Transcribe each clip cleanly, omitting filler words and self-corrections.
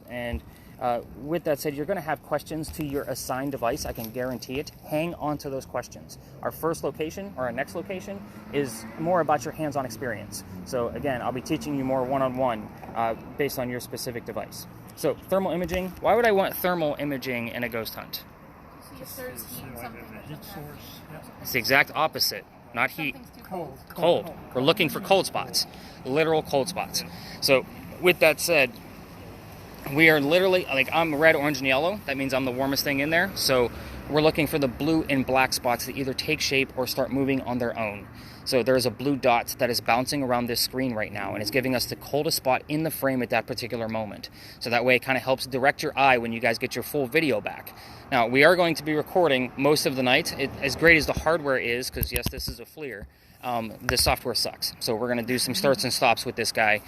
And with that said, you're going to have questions to your assigned device. I can guarantee it. Hang on to those questions. Our first location or our next location is more about your hands-on experience. So again, I'll be teaching you more one-on-one based on your specific device. So thermal imaging. Why would I want thermal imaging in a ghost hunt? See if there's heat, something. Heat source. It's the exact opposite. Not heat. Cold. We're looking for cold spots. Literal cold spots. So with that said, we are literally, like, I'm red, orange, and yellow. That means I'm the warmest thing in there. So we're looking for the blue and black spots that either take shape or start moving on their own. So there's a blue dot that is bouncing around this screen right now, and it's giving us the coldest spot in the frame at that particular moment. So that way it kind of helps direct your eye when you guys get your full video back. Now, we are going to be recording most of the night. As great as the hardware is, because yes, this is a FLIR, the software sucks. So we're going to do some starts and stops with this guy,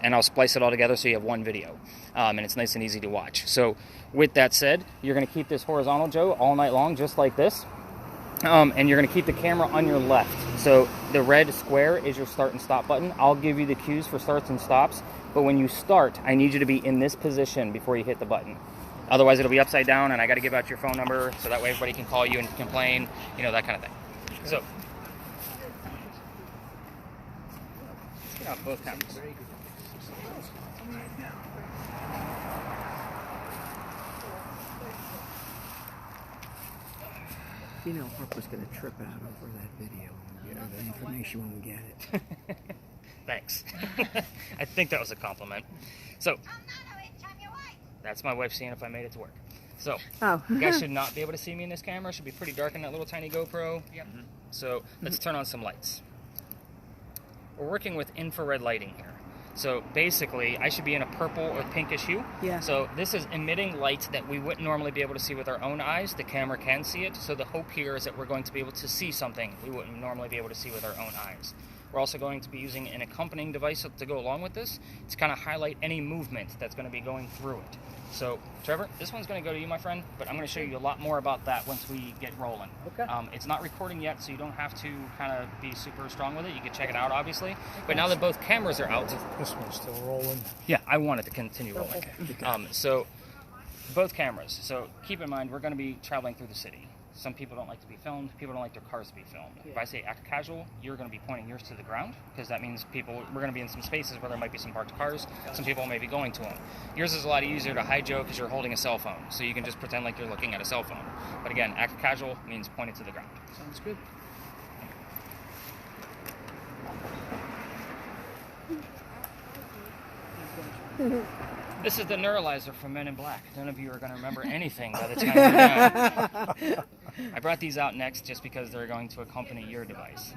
and I'll splice it all together so you have one video. And it's nice and easy to watch. So with that said, you're going to keep this horizontal, Joe, all night long, just like this. And you're going to keep the camera on your left. So the red square is your start and stop button. I'll give you the cues for starts and stops. But when you start, I need you to be in this position before you hit the button. Otherwise, it'll be upside down, and I got to give out your phone number so that way everybody can call you and complain, you know, that kind of thing. So, let's get out both cameras. You know, Harper's going to trip out over that video and get the information when we get it. Thanks. I think that was a compliment. So, that's my wife seeing if I made it to work. So, you guys should not be able to see me in this camera. It should be pretty dark in that little tiny GoPro. Yep. So, let's turn on some lights. We're working with infrared lighting here. So basically, I should be in a purple or pinkish hue. Yeah. So this is emitting light that we wouldn't normally be able to see with our own eyes. The camera can see it. So the hope here is that we're going to be able to see something we wouldn't normally be able to see with our own eyes. We're also going to be using an accompanying device to go along with this to kind of highlight any movement that's going to be going through it. So, Trevor, this one's going to go to you, my friend, but I'm going to show you a lot more about that once we get rolling. Okay. It's not recording yet, so you don't have to kind of be super strong with it. You can check it out, obviously. But now that both cameras are out... This one's still rolling. Yeah, I wanted to continue rolling. So, both cameras. So, keep in mind, we're going to be traveling through the city. Some people don't like to be filmed. People don't like their cars to be filmed. Yeah. If I say act casual, you're going to be pointing yours to the ground because that means we're going to be in some spaces where there might be some parked cars. Some people may be going to them. Yours is a lot easier to hide, Joe, because you're holding a cell phone. So you can just pretend like you're looking at a cell phone. But again, act casual means pointed to the ground. Sounds good. This is the neuralizer from Men in Black. None of you are going to remember anything by the time you're done. I brought these out next just because they're going to accompany your device.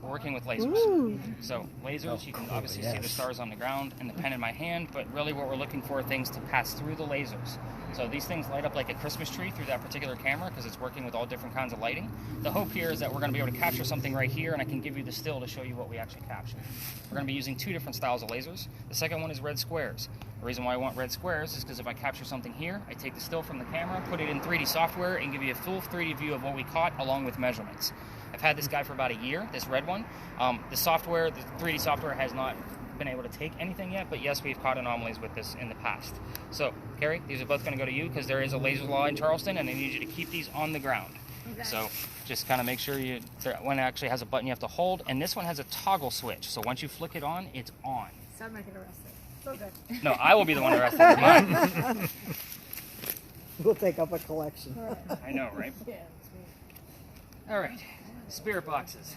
We're working with lasers. Ooh. So lasers, you can obviously see the stars on the ground and the pen in my hand, but really what we're looking for are things to pass through the lasers. So these things light up like a Christmas tree through that particular camera because it's working with all different kinds of lighting. The hope here is that we're going to be able to capture something right here, and I can give you the still to show you what we actually captured. We're going to be using two different styles of lasers. The second one is red squares. The reason why I want red squares is because if I capture something here, I take the still from the camera, put it in 3D software, and give you a full 3D view of what we caught along with measurements. I've had this guy for about a year, this red one. The 3D software has not been able to take anything yet, but yes, we've caught anomalies with this in the past. So, Kerry, these are both going to go to you because there is a laser law in Charleston, and I need you to keep these on the ground. Okay. So, just kind of make sure one actually has a button you have to hold, and this one has a toggle switch. So once you flick it on, it's on. So I'm not going to arrest it. Okay. No, I will be the one arrested. Mine. We'll take up a collection. Right. I know, right? Yeah, All right, spirit boxes.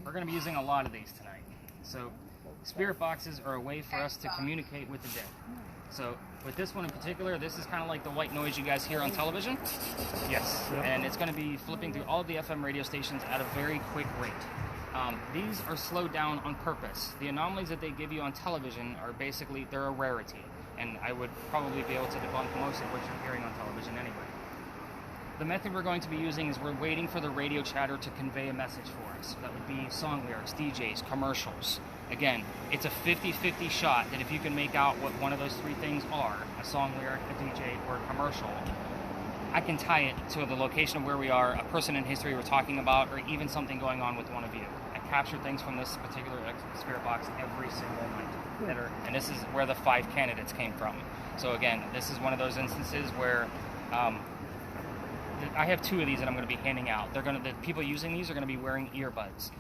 We're going to be using a lot of these tonight. So, spirit boxes are a way for us to communicate with the dead. So, with this one in particular, this is kind of like the white noise you guys hear on television. Yes, and it's going to be flipping through all of the FM radio stations at a very quick rate. These are slowed down on purpose. The anomalies that they give you on television are basically, they're a rarity. And I would probably be able to debunk most of what you're hearing on television anyway. The method we're going to be using is we're waiting for the radio chatter to convey a message for us. So that would be song lyrics, DJs, commercials. Again, it's a 50-50 shot that if you can make out what one of those three things are, a song lyric, a DJ, or a commercial, I can tie it to the location of where we are, a person in history we're talking about, or even something going on with one of you. I capture things from this particular spirit box every single night. And this is where the 5 candidates came from. So again, this is one of those instances where I have 2 of these that I'm going to be handing out. The people using these are going to be wearing earbuds.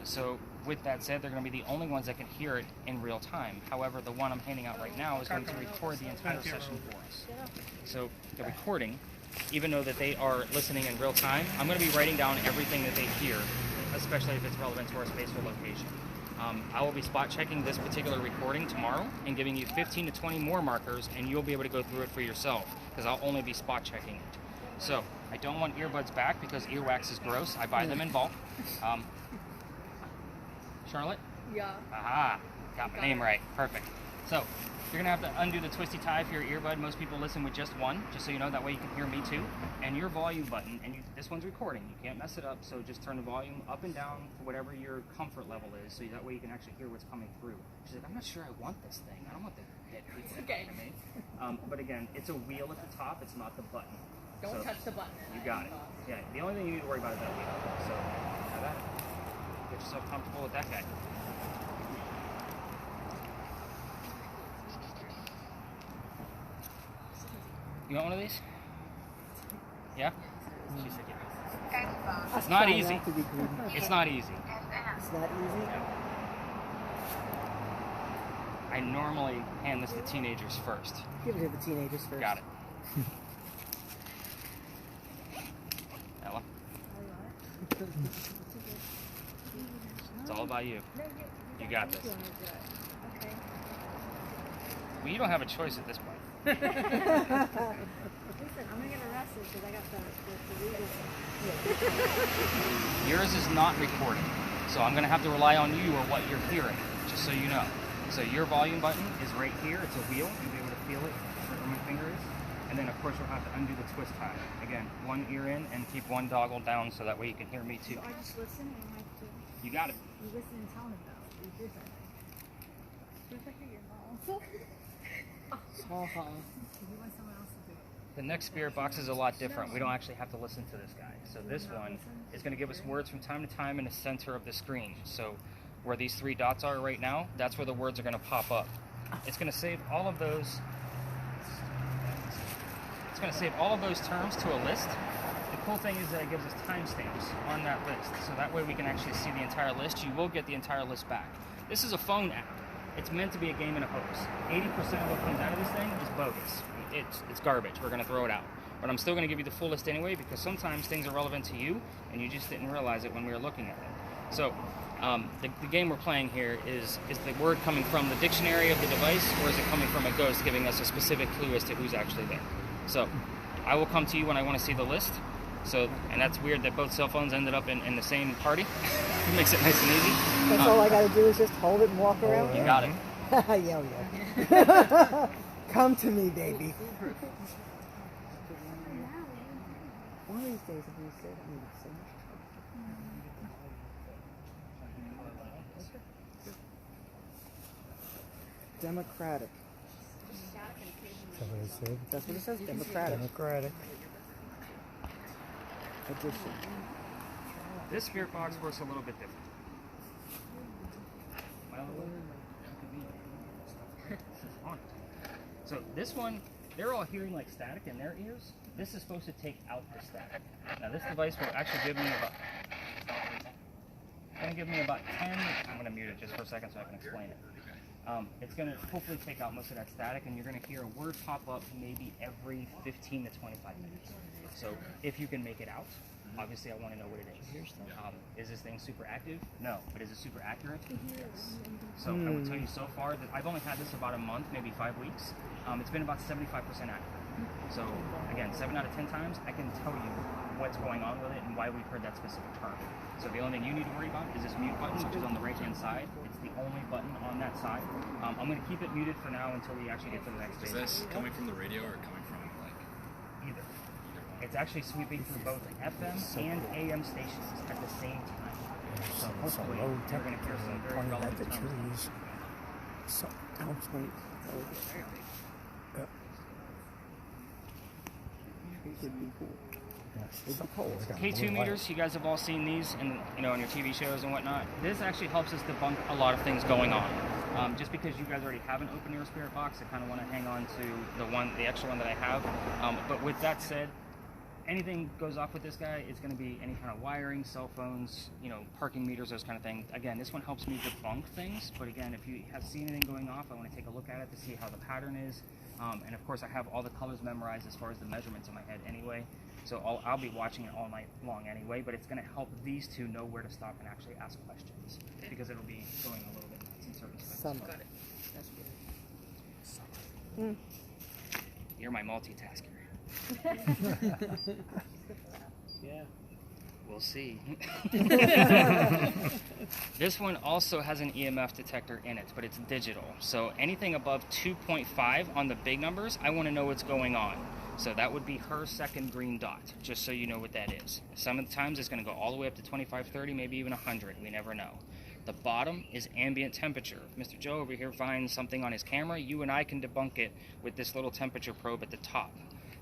So with that said, they're going to be the only ones that can hear it in real time. However, the one I'm handing out right now is going to record the entire session for us. So the recording, even though that they are listening in real time, I'm going to be writing down everything that they hear, especially if it's relevant to our space or location. I will be spot checking this particular recording tomorrow and giving you 15 to 20 more markers, and you'll be able to go through it for yourself, because I'll only be spot checking it. So I don't want earbuds back because earwax is gross. I buy them in bulk. Charlotte? Yeah. Aha, got my name right. Perfect. So you're going to have to undo the twisty tie for your earbud. Most people listen with just one, just so you know, that way you can hear me too. And your volume button, and this one's recording. You can't mess it up, so just turn the volume up and down to whatever your comfort level is, so that way you can actually hear what's coming through. She's like, I'm not sure I want this thing. I don't want the head people Okay. to me. But again, it's a wheel at the top. It's not the button. Don't So, touch the button. You got it. Yeah, the only thing you need to worry about is that wheel. So have that. Get yourself comfortable with that guy. You want one of these? Yeah? She said yeah. It's not easy. It's not easy. It's not easy. I normally hand this to teenagers first. Give it to the teenagers first. Got it. Ella? It's all about you. You got this. Well, you don't have a choice at this point. Listen, I'm gonna get arrested because I got the legal. Yours is not recording, so I'm going to have to rely on you or what you're hearing, just so you know. So your volume button is right here. It's a wheel. You'll be able to feel it where my finger is. And then, of course, you'll have to undo the twist tie. Again, one ear in and keep one doggle down so that way you can hear me too. So I just listen and I have to. You got it. You listen and tell me though. You do something. Just like your mom. You want someone else to do it. The next spirit box is a lot different. We don't actually have to listen to this guy. So this one is going to give us words from time to time in the center of the screen. So where these 3 dots are right now, that's where the words are going to pop up. It's going to save all of those. It's going to save all of those terms to a list. The cool thing is that it gives us timestamps on that list. So that way we can actually see the entire list. You will get the entire list back. This is a phone app. It's meant to be a game and a hoax. 80% of what comes out of this thing is bogus. It's garbage. We're going to throw it out. But I'm still going to give you the full list anyway, because sometimes things are relevant to you and you just didn't realize it when we were looking at it. So the game we're playing here is the word coming from the dictionary of the device, or is it coming from a ghost giving us a specific clue as to who's actually there? So I will come to you when I want to see the list. So, and that's weird that both cell phones ended up in the same party. It makes it nice and easy. That's all I gotta do is just hold it and walk around. You got it. Yo, yo. Come to me, baby. One of these days, if you said I'm gonna sing. Democratic. That's what it said. That's what it says. Democratic. Democratic. Edition. This spirit box works a little bit different. Well, so this one, they're all hearing like static in their ears. This is supposed to take out the static. Now this device will actually give me about 10. I'm going to mute it just for a second so I can explain it. It's going to hopefully take out most of that static, and you're going to hear a word pop up maybe every 15 to 25 minutes. So if you can make it out, obviously I want to know what it is. Is this thing super active? No. But is it super accurate? Yes. So I will tell you so far that I've only had this about a month, maybe 5 weeks. It's been about 75% accurate. So again, 7 out of 10 times I can tell you what's going on with it and why we've heard that specific term. So the only thing you need to worry about is this mute button, which is on the right-hand side. It's the only button on that side. I'm going to keep it muted for now until we actually get to the next Is stage. this coming from the radio or coming from like Either. It's actually sweeping through both FM and AM stations at the same time. So hopefully low you're going to hear some very relevant the terms. trees. So down point. It would be cool. K2 meters, you guys have all seen these in, on your TV shows and whatnot. This actually helps us debunk a lot of things going on. Just because you guys already have an open ear spirit box, I kind of want to hang on to the extra one that I have. But with that said, anything goes off with this guy, it's going to be any kind of wiring, cell phones, parking meters, those kind of things. Again, this one helps me debunk things, but again, if you have seen anything going off, I want to take a look at it to see how the pattern is. And of course, I have all the colors memorized as far as the measurements in my head anyway, so I'll be watching it all night long anyway, but it's going to help these two know where to stop and actually ask questions, because it'll be going a little bit nuts in certain spots. Summer. Got it. That's good. You're my multitasker. Yeah. We'll see. This one also has an EMF detector in it, but it's digital. So anything above 2.5 on the big numbers, I want to know what's going on. So that would be her second green dot, just so you know what that is. Some of the times it's going to go all the way up to 25, 30, maybe even 100. We never know. The bottom is ambient temperature. If Mr. Joe over here finds something on his camera, you and I can debunk it with this little temperature probe at the top.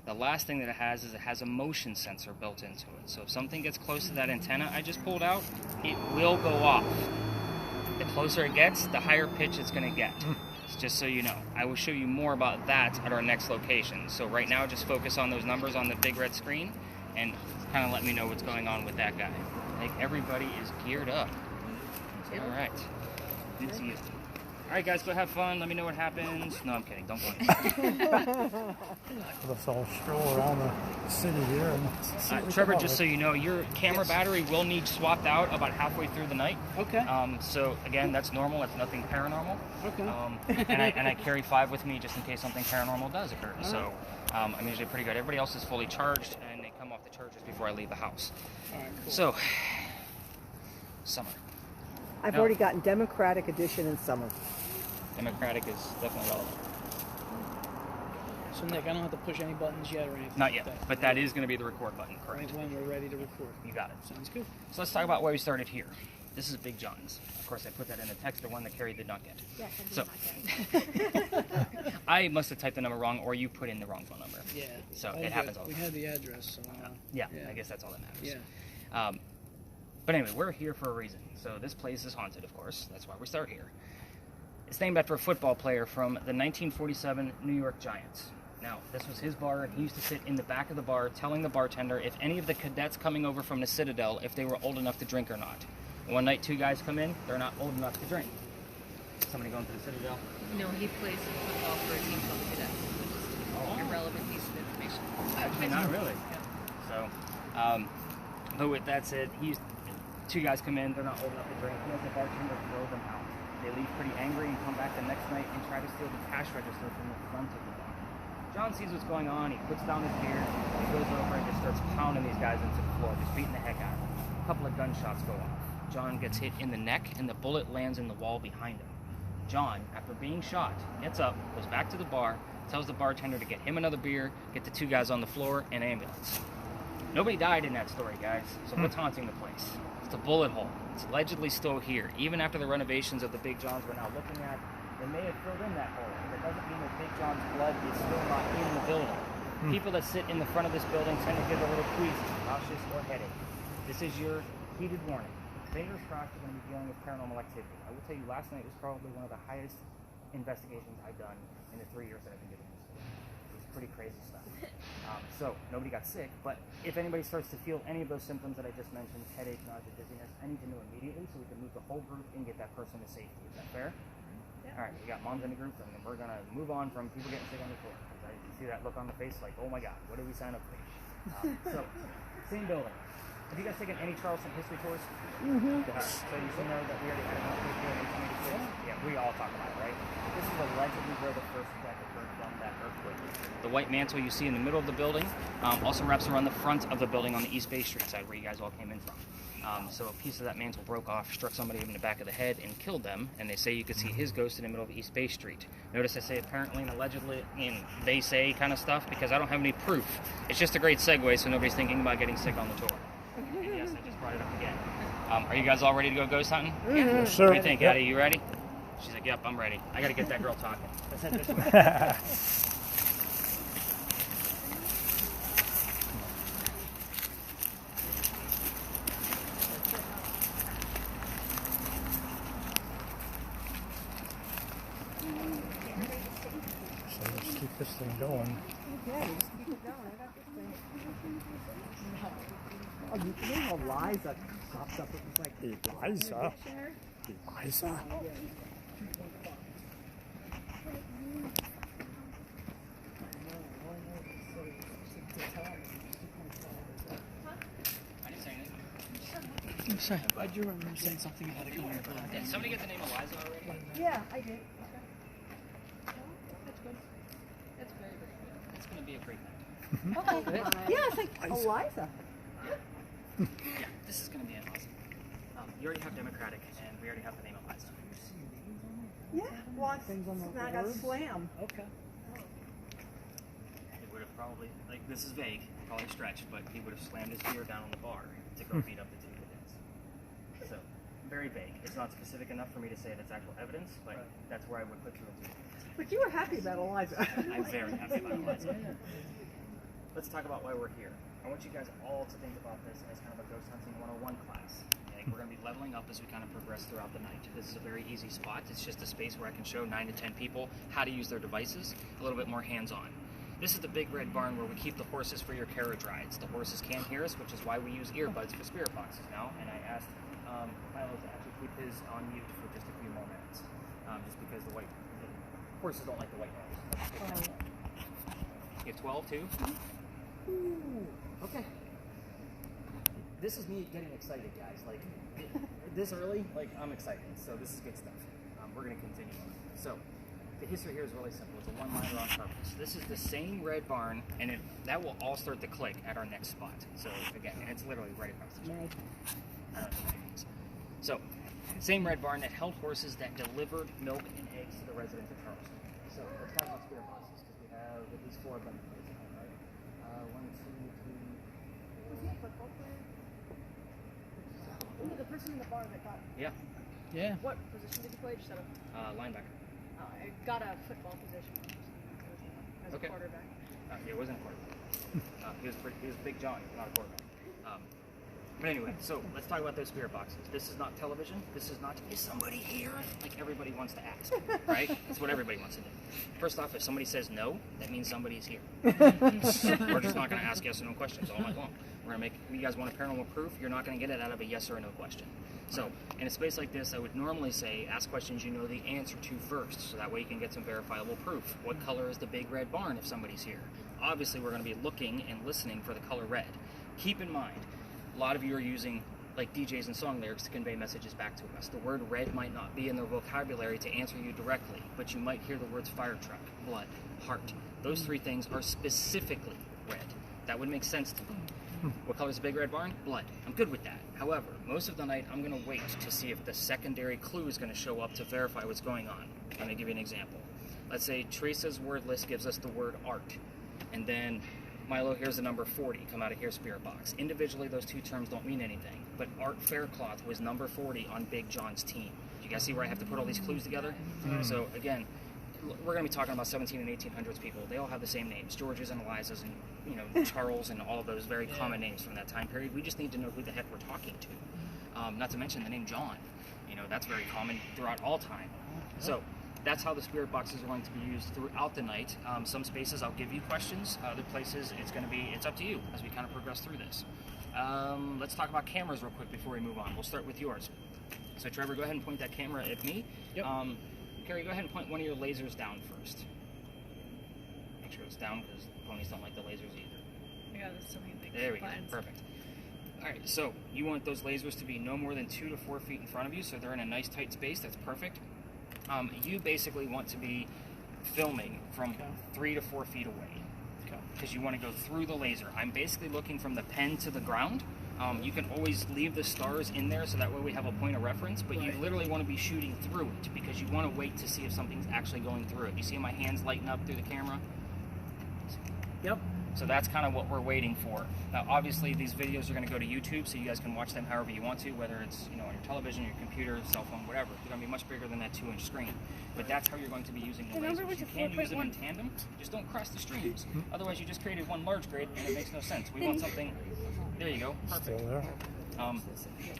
The last thing that it has is it has a motion sensor built into it. So if something gets close to that antenna I just pulled out, it will go off. The closer it gets, the higher pitch it's going to get. Just so you know. I will show you more about that at our next location. So right now, just focus on those numbers on the big red screen and kind of let me know what's going on with that guy. I think everybody is geared up. All right. Good to see you. All right, guys, go have fun. Let me know what happens. No, I'm kidding. Don't go in. Let's all stroll around the city here. And Trevor, just so you know, your camera battery will need swapped out about halfway through the night. Okay. So again, that's normal. That's nothing paranormal. Okay. And I carry 5 with me just in case something paranormal does occur. So I'm usually pretty good. Everybody else is fully charged, and they come off the chargers before I leave the house. All right, cool. So, summer. I've already gotten Democratic edition in summer. Democratic is definitely relevant. So Nick, I don't have to push any buttons yet or anything. Not like yet, but that is going to be the record button, correct? Right when we're ready to record. You got it. Sounds good. So let's talk about where we started here. This is Big John's. Of course, I put that in the text, the one that Kerry did not get. Yes, I did So- not get it. I must have typed the number wrong, or you put in the wrong phone number. Yeah. So All it good. happens all the We time. had the address, so Yeah, Yeah. I guess that's all that matters. yeah. But anyway, we're here for a reason. So this place is haunted, of course. That's why we start here. It's named after a football player from the 1947 New York Giants. Now, this was his bar, and he used to sit in the back of the bar telling the bartender if any of the cadets coming over from the Citadel, if they were old enough to drink or not. One night, 2 guys come in, they're not old enough to drink. Somebody going to the Citadel? No, he plays football for a team called the Cadets. Irrelevant piece of information. Actually, not really. So, but with that said, 2 guys come in, they're not old enough to drink. He has the bartender throw them out. They leave pretty angry and come back the next night and try to steal the cash register from the front of the bar. John sees what's going on. He puts down his beer. He goes over and just starts pounding these guys into the floor, just beating the heck out of them. A couple of gunshots go off. John gets hit in the neck, and the bullet lands in the wall behind him. John, after being shot, gets up, goes back to the bar, tells the bartender to get him another beer, get the 2 guys on the floor, and ambulance. Nobody died in that story, guys, so what's haunting the place? It's a bullet hole. It's allegedly still here. Even after the renovations of the Big Johns we're now looking at, they may have filled in that hole. But that doesn't mean that Big John's blood is still not in the building. People that sit in the front of this building tend to get a little queasy, nauseous, or headache. This is your heated warning. Fingers crossed you're going to be dealing with paranormal activity. I will tell you, last night was probably one of the highest investigations I've done in the 3 years that I've been doing this. It was pretty crazy stuff. So nobody got sick, but if anybody starts to feel any of those symptoms that I just mentioned, headache, nausea, dizziness, I need to know immediately so we can move the whole group and get that person to safety. Is that fair? Yeah. All right, we got moms in the group, and then we're going to move on from people getting sick on the floor. I see that look on the face like, oh my God, what did we sign up for? So, same building. Have you guys taken any Charleston history tours? Mm-hmm. So you should know that we already had an earthquake here in 1886. Yeah, we all talk about it, right? This is allegedly where the first death occurred from that earthquake. The white mantle you see in the middle of the building also wraps around the front of the building on the East Bay Street side where you guys all came in from. So a piece of that mantle broke off, struck somebody in the back of the head, and killed them. And they say you could see his ghost in the middle of East Bay Street. Notice I say apparently and allegedly and they say kind of stuff because I don't have any proof. It's just a great segue so nobody's thinking about getting sick on the tour. And yes, I just brought it up again. Are you guys all ready to go ghost hunting? Yes, sir. What do you think, Addie? You ready? She's like, yep, I'm ready. I got to get that girl talking. Let's head this way. going. Okay, just keep it going. I got this thing. Oh, you know Eliza popped up. It was like Eliza? dictionary. Eliza? I didn't say anything. I'm sorry. I do remember saying something about it coming up. Did somebody get the name Eliza already? Yeah, I did. That's good. That's very, very good. It's going to be a great night. Okay. Yeah, it's like Eliza. Yeah, this is going to be awesome. You already have Democratic, and we already have the name Eliza. Yeah, well, Things on the I got words? slam. Okay. He would have probably, like, this is vague, probably stretched, but he would have slammed his beer down on the bar to go beat up the two cadets. So, very vague. It's not specific enough for me to say that's actual evidence, but that's where I would put you into it. But you were happy about Eliza. I'm very happy about Eliza. Let's talk about why we're here. I want you guys all to think about this as kind of a ghost hunting 101 class. Okay? We're going to be leveling up as we kind of progress throughout the night. This is a very easy spot. It's just a space where I can show 9 to 10 people how to use their devices, a little bit more hands-on. This is the big red barn where we keep the horses for your carriage rides. The horses can't hear us, which is why we use earbuds for spirit boxes now. And I asked Milo to actually keep his on mute for just a few more minutes, just because the horses don't like the white noise. You have 12 too? Ooh, okay. This is me getting excited, guys. Like, this early, like, I'm excited. So this is good stuff. We're going to continue on. So, the history here is really simple. It's a one-liner on purpose. This is the same red barn, and that will all start to click at our next spot. So, again, and it's literally right across the street. So, same red barn that held horses that delivered milk and eggs to the residents of Charleston. So, let's talk about spirit boxes, because we have at least 4 of them. One, two, three. Was he a football player? The person in the bar that got. Yeah, Yeah. What position did he play? Just out of. linebacker. I got a football position as Okay. a quarterback. He wasn't a quarterback. He was Big John, not a quarterback. But anyway, so let's talk about those spirit boxes. This is not television. This is not, is somebody here? Like everybody wants to ask, right? That's what everybody wants to do. First off, if somebody says no, that means somebody's here. We're just not going to ask yes or no questions all night long. We're going to you guys want a paranormal proof? You're not going to get it out of a yes or a no question. So, in a space like this, I would normally say ask questions you know the answer to first, so that way you can get some verifiable proof. What color is the big red barn if somebody's here? Obviously, we're going to be looking and listening for the color red. Keep in mind, a lot of you are using like DJs and song lyrics to convey messages back to us. The word red might not be in their vocabulary to answer you directly, but you might hear the words fire truck, blood, heart. Those 3 things are specifically red. That would make sense to me. What color is the big red barn? Blood. I'm good with that. However, most of the night I'm going to wait to see if the secondary clue is going to show up to verify what's going on. I'm going to give you an example. Let's say Teresa's word list gives us the word art, and then Milo hears the number 40 come out of here spirit box. Individually, those 2 terms don't mean anything, but Art Faircloth was number 40 on Big John's team. Do you guys see where I have to put all these clues together? So again, we're going to be talking about 17 and 1800s people. They all have the same names, Georges and Elizas and Charles and all of those very common names from that time period. We just need to know who the heck we're talking to. Not to mention the name John. That's very common throughout all time. So that's how the spirit boxes are going to be used throughout the night. Some spaces I'll give you questions. Other places it's up to you as we kind of progress through this. Let's talk about cameras real quick before we move on. We'll start with yours. So Trevor, go ahead and point that camera at me. Yep. Kerry, go ahead and point one of your lasers down first. Make sure it's down because ponies don't like the lasers either. Yeah, there's so many things. There we go. Perfect. All right, so you want those lasers to be no more than 2 to 4 feet in front of you, so they're in a nice tight space. That's perfect. You basically want to be filming from 3 to 4 feet away because you want to go through the laser. I'm basically looking from the pen to the ground. You can always leave the stars in there so that way we have a point of reference, but you literally want to be shooting through it because you want to wait to see if something's actually going through it. You see my hands lighten up through the camera? Yep. So that's kind of what we're waiting for. Now, obviously, these videos are going to go to YouTube, so you guys can watch them however you want to, whether it's on your television, your computer, cell phone, whatever. They're going to be much bigger than that 2-inch screen. But that's how you're going to be using the lasers. You can use them in tandem, just don't cross the streams. Otherwise, you just created one large grid, and it makes no sense. We want something. There you go. Perfect. Still there?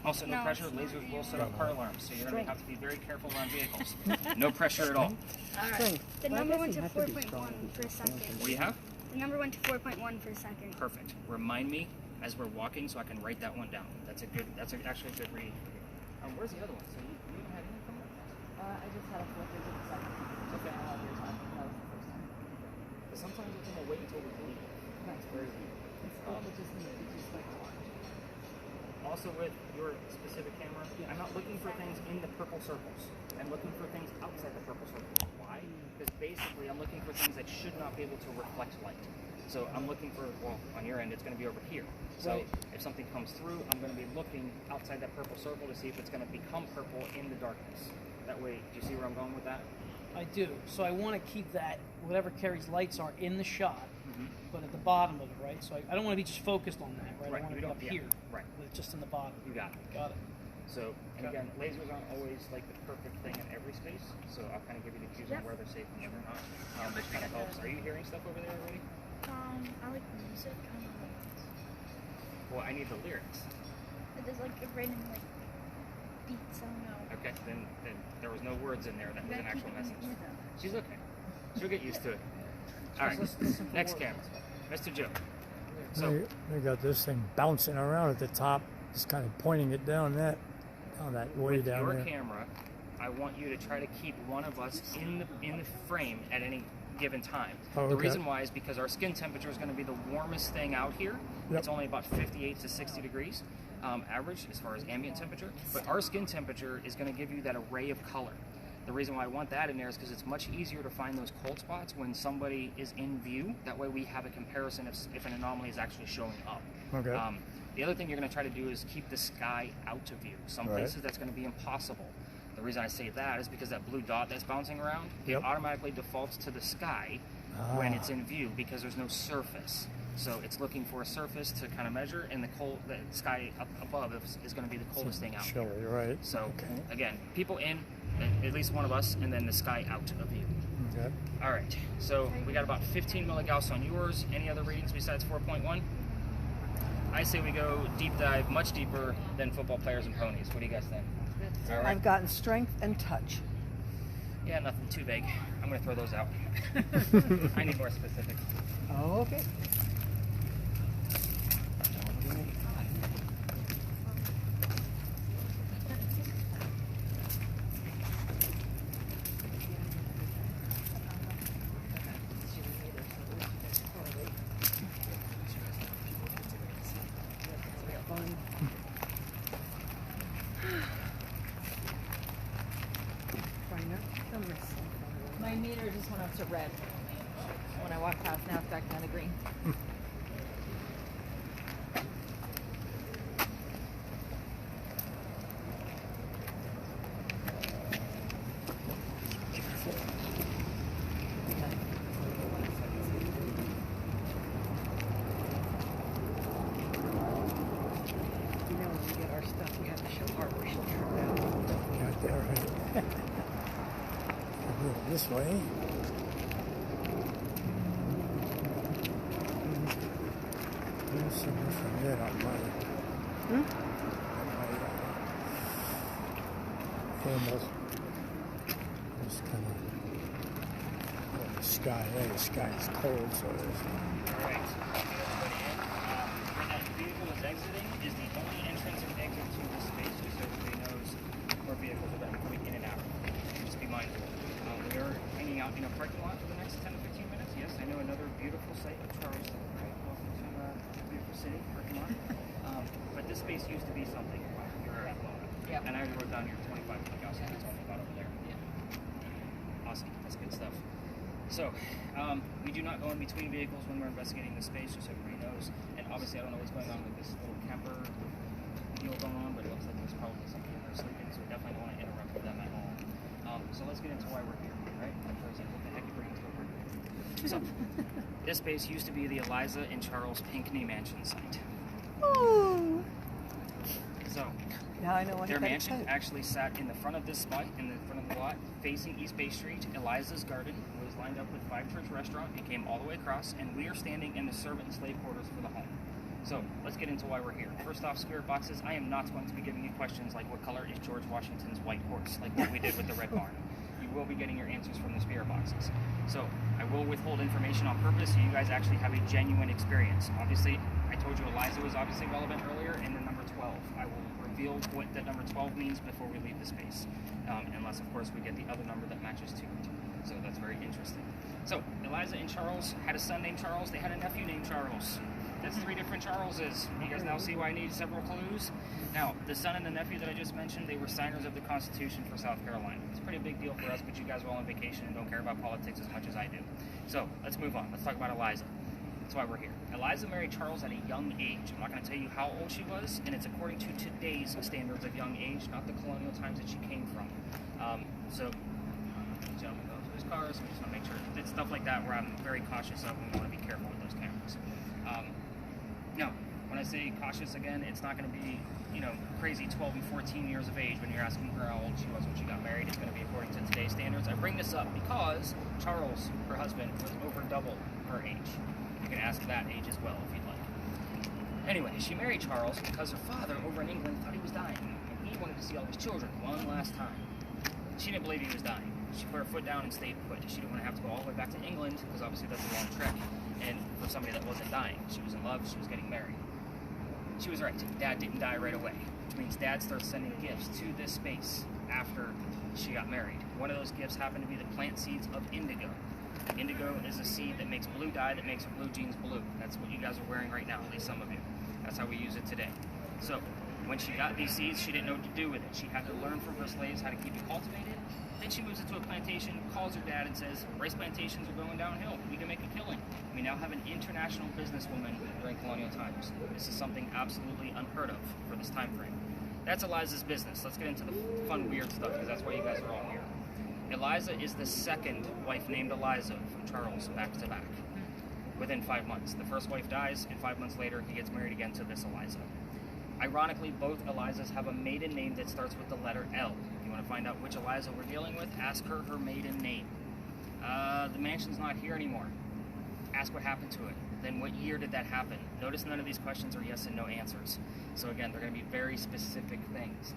Also, no pressure. Lasers will set off car alarms, so you're going to have to be very careful around vehicles. No pressure at all. Alright. The number went to 4.1 for a second. What do you have? The number went to 4.1 for a second. Perfect. Remind me as we're walking so I can write that one down. That's actually a good read. Where's the other one? So you haven't had any from it? I just had a flicker to the second. Okay. Your time. That was the first time. But sometimes it's going to wait until we leave. That's very good. It's just like Also with your specific camera, I'm not looking for things in the purple circles. I'm looking for things outside the purple circles. Why? Because basically I'm looking for things that should not be able to reflect light. So I'm looking for, well, on your end, it's going to be over here. So if something comes through, I'm going to be looking outside that purple circle to see if it's going to become purple in the darkness. That way, do you see where I'm going with that? I do. So I want to keep that, whatever Kerry's lights are, in the shot, but at the bottom of it, right? So I don't want to be just focused on that, right? I want to be up here, right? but it's just in the bottom. You got it. Got it. So, and again, lasers aren't always like the perfect thing in every space, so I'll kind of give you the cues on where they're safe and where they're not, which kind of helps. Are you hearing stuff over there already? I like music. I don't know. Well, I need the lyrics. There's like a random like beats. I don't know. Okay, then there was no words in there. That was an actual message. She's okay. She'll get used to it. All right, next camera, Mr. Joe. So they got this thing bouncing around at the top, just kind of pointing it down that way with down your there. camera, I want you to try to keep one of us in the frame at any given time. Oh, The okay. reason why is because our skin temperature is going to be the warmest thing out here. Yep. It's only about 58 to 60 degrees average as far as ambient temperature, but our skin temperature is going to give you that array of color. The reason why I want that in there is because it's much easier to find those cold spots when somebody is in view. That way we have a comparison if an anomaly is actually showing up. Okay. The other thing you're going to try to do is keep the sky out of view. Some places that's going to be impossible. The reason I say that is because that blue dot that's bouncing around, it automatically defaults to the sky when it's in view because there's no surface. So it's looking for a surface to kind of measure, and the sky up above is going to be the coldest thing out. Chilly, right? So again, people in, at least one of us, and then the sky out of view. Okay. All right. So we got about 15 milligauss on yours. Any other readings besides 4.1? I say we go deep dive, much deeper than football players and ponies. What do you guys think? All right. I've gotten strength and touch. Yeah, nothing too vague. I'm going to throw those out. I need more specifics. Oh, okay. My meter just went up to red when I walked past. Now it's back down to green. Right there, right? This way. There's something from there on my thermal. Just kind of the sky. The sky is cold, so there's. All right. Where that vehicle is exiting is the only entrance and exit to the space, just so everybody knows where vehicles are going to be coming in and out. Just be mindful. We are hanging out in a parking lot for the next 10 to 15 minutes. Yes, I know another beautiful site of Charleston. Right? Welcome to the beautiful city, parking lot. But this space used to be something. You're at Lona. Yep. And I already wrote down your 25 milligauss. That's all about over there. Yeah. Awesome. That's good stuff. So, we do not go in between vehicles when we're investigating the space, just so everybody knows. And obviously, I don't know what's going on with this little camper deal going on, but it looks like there's probably somebody in there sleeping, so we definitely don't want to interrupt with them at all. So let's get into why we're here, right? For example, what the heck you bringing to over here? So, this space used to be the Eliza and Charles Pinckney mansion site. Ooh. So, Now I know what their to mansion actually sat in the front of this spot, in the front of the lot, facing East Bay Street. Eliza's garden was lined up with 5 Church Restaurant and came all the way across, and we are standing in the servant and slave quarters for the home. So let's get into why we're here. First off, spirit boxes, I am not going to be giving you questions like what color is George Washington's white horse, like what we did with the Red Barn. You will be getting your answers from the spirit boxes. So I will withhold information on purpose so you guys actually have a genuine experience. Obviously, I told you Eliza was obviously relevant earlier, and the number 12. I will reveal what the number 12 means before we leave the space, unless of course we get the other number that matches to it. So that's very interesting. So Eliza and Charles had a son named Charles. They had a nephew named Charles. That's 3 different Charleses. You guys now see why I need several clues? Now, the son and the nephew that I just mentioned, they were signers of the Constitution for South Carolina. It's a pretty big deal for us, but you guys are all on vacation and don't care about politics as much as I do. So, let's move on. Let's talk about Eliza. That's why we're here. Eliza married Charles at a young age. I'm not going to tell you how old she was, and it's according to today's standards of young age, not the colonial times that she came from. Gentlemen go to his cars, so we just want to make sure. It's stuff like that where I'm very cautious of, and we want to be careful with those cameras. No, when I say cautious again, it's not going to be, crazy 12 and 14 years of age when you're asking her how old she was when she got married. It's going to be according to today's standards. I bring this up because Charles, her husband, was over double her age. You can ask that age as well if you'd like. Anyway, she married Charles because her father over in England thought he was dying, and he wanted to see all his children one last time. She didn't believe he was dying. She put her foot down and stayed put. She didn't want to have to go all the way back to England, because obviously that's a long trek, and for somebody that wasn't dying. She was in love, she was getting married. She was right. Dad didn't die right away, which means Dad starts sending gifts to this space after she got married. One of those gifts happened to be the plant seeds of indigo. Indigo is a seed that makes blue dye that makes her blue jeans blue. That's what you guys are wearing right now, at least some of you. That's how we use it today. So, when she got these seeds, she didn't know what to do with it. She had to learn from her slaves how to keep it cultivated. Then she moves into a plantation, calls her dad and says, rice plantations are going downhill. We can make a killing. We now have an international businesswoman during colonial times. This is something absolutely unheard of for this time frame. That's Eliza's business. Let's get into the fun, weird stuff, because that's why you guys are all here. Eliza is the second wife named Eliza from Charles, back to back, within 5 months. The first wife dies, and 5 months later, he gets married again to this Eliza. Ironically, both Elizas have a maiden name that starts with the letter L. If you want to find out which Eliza we're dealing with, ask her her maiden name. The mansion's not here anymore. Ask what happened to it. Then what year did that happen? Notice none of these questions are yes and no answers. So again, they're going to be very specific things.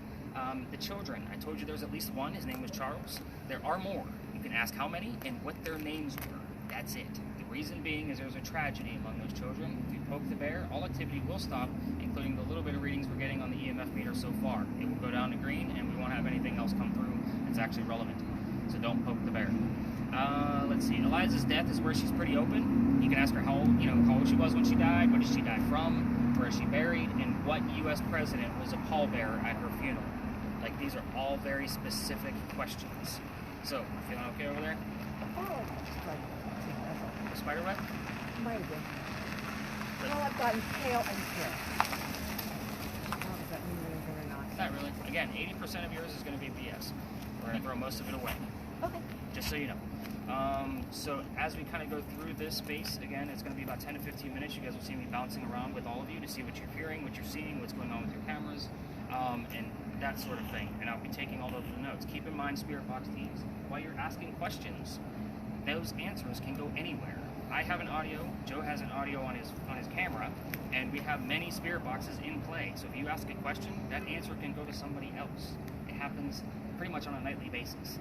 The children, I told you there's at least one. His name was Charles. There are more. You can ask how many and what their names were. That's it. The reason being is there's a tragedy among those children. If you poke the bear, all activity will stop, including the little bit of readings we're getting on the EMF meter so far. It will go down to green, and we won't have anything else come through that's actually relevant. So don't poke the bear. Let's see. Eliza's death is where she's pretty open. You can ask her how old she was when she died, what did she die from, where is she buried, and what U.S. president was a pallbearer at her funeral. Like, these are all very specific questions. So, feeling okay over there? Oh, The spider web? might have been. Well, I've gotten pale and pale. Does that mean anything or not? Not really. Again, 80% of yours is going to be BS. We're going to throw most of it away. Okay. Just so you know. So as we kind of go through this space, again, it's going to be about 10 to 15 minutes. You guys will see me bouncing around with all of you to see what you're hearing, what you're seeing, what's going on with your cameras, and that sort of thing. And I'll be taking all of the notes. Keep in mind, Spirit Box teams, while you're asking questions, those answers can go anywhere. I have an audio, Joe has an audio on his camera, and we have many Spirit Boxes in play. So if you ask a question, that answer can go to somebody else. It happens pretty much on a nightly basis.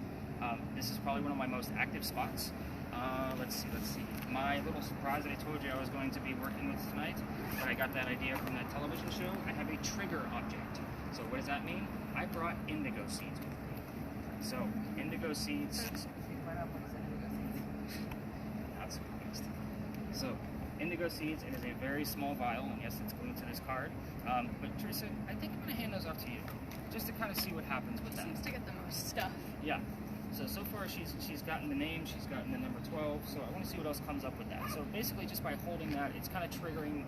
This is probably one of my most active spots. Let's see. My little surprise that I told you I was going to be working with tonight, but I got that idea from that television show. I have a trigger object. So what does that mean? I brought indigo seeds with me. So indigo seeds. That's fast. So indigo seeds, it is a very small vial, and yes, it's glued to this card. But Teresa, I think I'm going to hand those off to you, just to kind of see what happens with that. Seems to get the most stuff. Yeah. So far she's gotten the name, she's gotten the number 12, so I want to see what else comes up with that. So basically just by holding that, it's kind of triggering,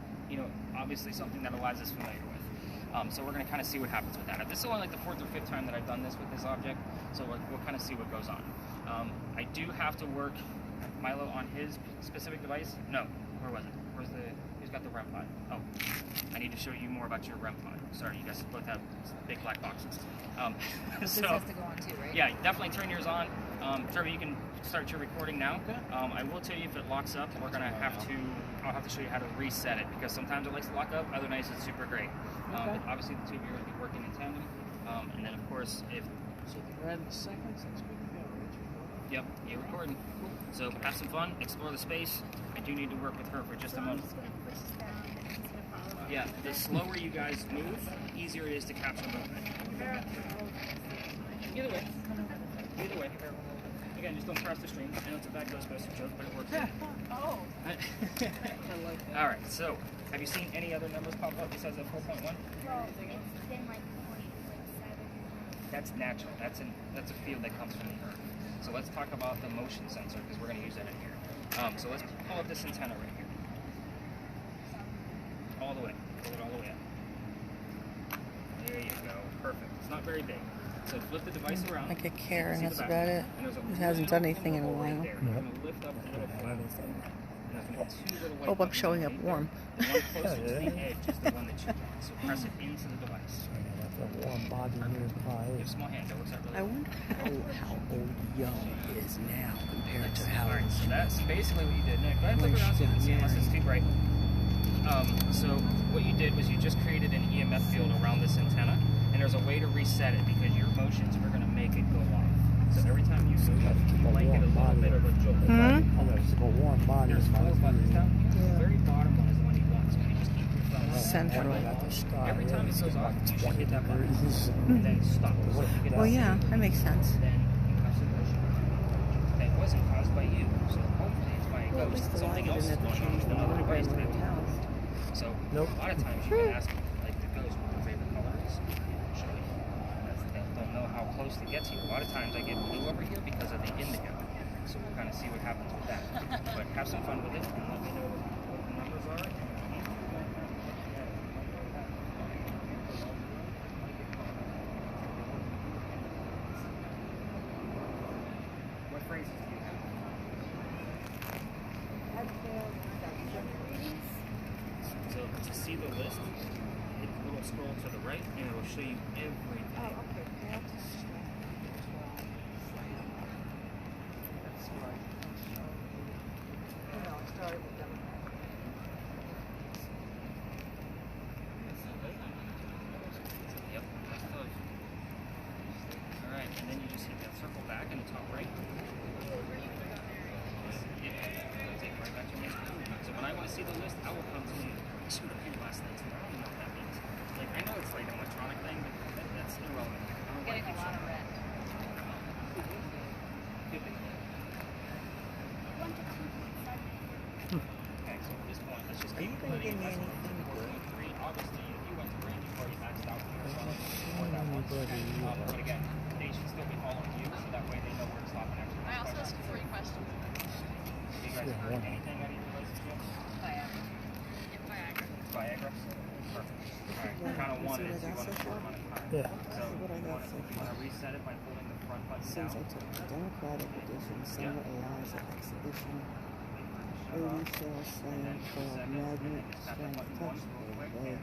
obviously something that Eliza's familiar with. So we're going to kind of see what happens with that. This is only like the 4th or 5th time that I've done this with this object, so we'll kind of see what goes on. I do have to work Milo on his specific device. No, where was it? Who's got the REM pod? Oh, I need to show you more about your REM pod. Sorry, you guys both have big black boxes. This has to go on too, right? Yeah, definitely turn yours on. Trevor, you can start your recording now. Okay. I will tell you if it locks up, I'll have to show you how to reset it because sometimes it likes to lock up, other nights it's super great. Okay. Obviously the two of you are going to be working in tandem. And then of course, if So the red seconds, that's good to go, right? Yep, you're recording. So have some fun, explore the space. I do need to work with her for just a I'm moment. just gonna push this down and it's gonna follow. Yeah, the slower you guys move, the easier it is to capture movement. Either way. Either way. Again, just don't cross the stream. I know it's a bad Ghostbuster joke, but it works. Oh. I like that. All right, so have you seen any other numbers pop up besides that 4.1? Well, it's been like 0.7. That's natural. That's a field that comes from the Earth. So let's talk about the motion sensor because we're going to use that in here. So let's pull up this antenna right here. All the way. Pull it all the way up. There you go. Perfect. It's not very big. So flip the device around. Like a care, and See that's the about back. it. And there's a It hasn't done anything in a little hole right while. there. You're going to lift up the little flap. And there's going to be two little white Hope I'm buttons showing up underneath warm. there. The one closer to the edge is the one that you want. So press it into the device. The warm body nearby. Give a small hand. That works out really I well. wonder how old Young is now compared to how Alright, old so she that's basically what you did. Now, go ahead and When flip it around so she you can got see unless it's too bright. married. So what you did was you just created an EMF field around this antenna, and there's a way to reset it because your motions are going to make it go off. So every time you move, you might get a little bit of a jolt. I'm going to keep a warm body There's in my 4 buttons down view. here. The very bottom one is the one you want, so you just keep your thumb Central. right At the sky, Every time it it's goes off, like you should hit that button degrees. and then stop. So if you get Well, that yeah, that makes sense. then you have some motion that wasn't caused by you. So hopefully it's by a Well, at ghost. least a lot Something of else is them going on change with the another device to monogram be able to house. So Nope. a lot of times you can ask like the ghost what their favorite color is. I'll show you. They'll know how close to get to you. A lot of times I get blue over here because of the indigo. So we'll kind of see what happens with that. But have some fun with it and let me know what the numbers are. What phrases do you have? So to see the list, hit the little scroll to the right and it will show you everything. Yep. Alright, and then you just hit that circle back in the top right. Take it right back to my screen. So when I want to see the list, I will come to you. I should have appeared last night, so I don't even know what that means. Like, I know it's like an electronic thing, but that's irrelevant. I don't I'm getting a lot of red. Could be. Okay, so at this point, let's just keep putting it. Obviously, if you went to green, you've already maxed out here or that one. But again, they should still be following you, so that way they know where to stop and actually. I also asked 3 questions. Have you guys heard anything out of your devices yet? Viagra. Viagra. Viagra? Perfect. Alright, count of 1 is you want to report on it. Yeah. So you want to reset it by holding the front button Since I down. took the Democratic edition, Summer AI's exhibition, 80 Shell Slam Club, Magnet, Slam Touch, Bay,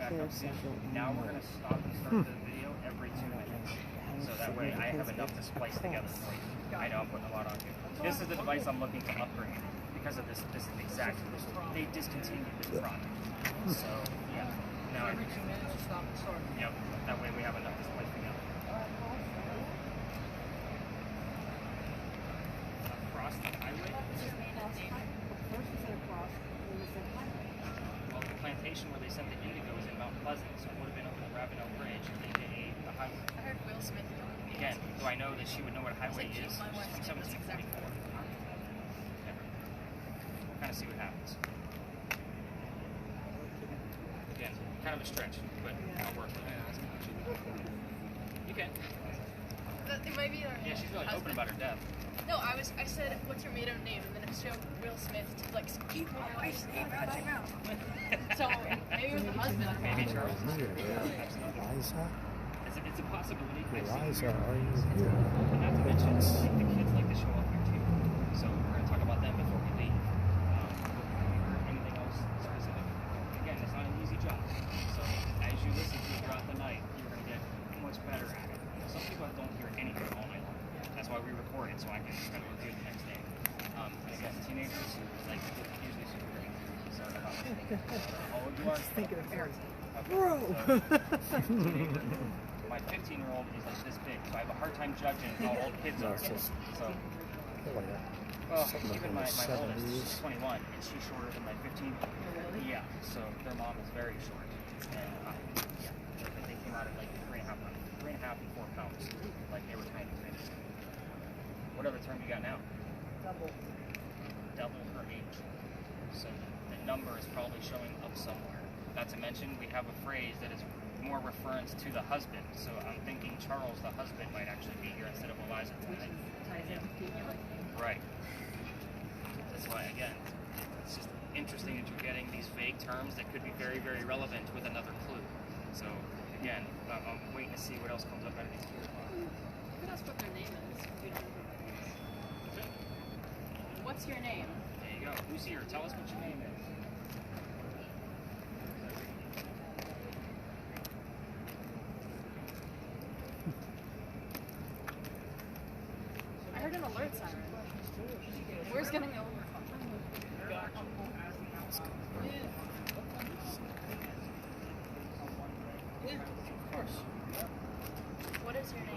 Care Central, Now we're going to stop and start the video every 2 minutes. So that way I have enough to splice together for you. I know I'm putting a lot on here. This is the device I'm looking to upgrade because of this is the exact, they discontinued this product. So yeah, now every 2 minutes you stop and start. Yep, that way we have enough to splice together. Across the highway? Well, the plantation where they sent the indigo is in Mount Pleasant, so it would have been over the Ravenel Bridge, aka the highway. I heard Will Smith. Again, do I know that she would know what a highway is? My wife She's from 1744. We'll kind of see what happens. Again, kind of a stretch, but I'll work with it. You can. It might be Yeah, she's really open about her death. No, I said, what's your maiden name? And then it showed Will Smith to like, keep my wife's name out your mouth. So maybe it was the husband. Maybe Charles. Eliza? It's a possibility. Eliza, are you here? And not to mention, like, the kids like to show up here too. So we're going to talk about them before we leave. Anything else specific? Again, it's not an easy job. So as you listen to it throughout the night, you're going to get much better at it. Some people don't hear anything all night long. That's why we record it. How old you are? Just thinking of Aaron. Bro. My 15-year-old is like this big, so I have a hard time judging how old kids are. So, well, even my oldest, she's 21, and she's shorter than my 15. Yeah, so their mom is very short. And yeah, they came out at like 3.5 and 4 pounds. Like they were tiny things. What other term you got now? Double her age. So the number is probably showing up somewhere. Not to mention, we have a phrase that is more reference to the husband. So I'm thinking Charles, the husband, might actually be here instead of Eliza tonight. Yeah. Right. That's why, again, it's just interesting that you're getting these vague terms that could be very, very relevant with another clue. So, again, I'm waiting to see what else comes up out of these clues. You can ask what their name is. If you don't know who it is. What's your name? There you go. Who's here? Tell us what your name is. I heard an alert siren. Where's getting the alert? Yeah, of course. What is your name?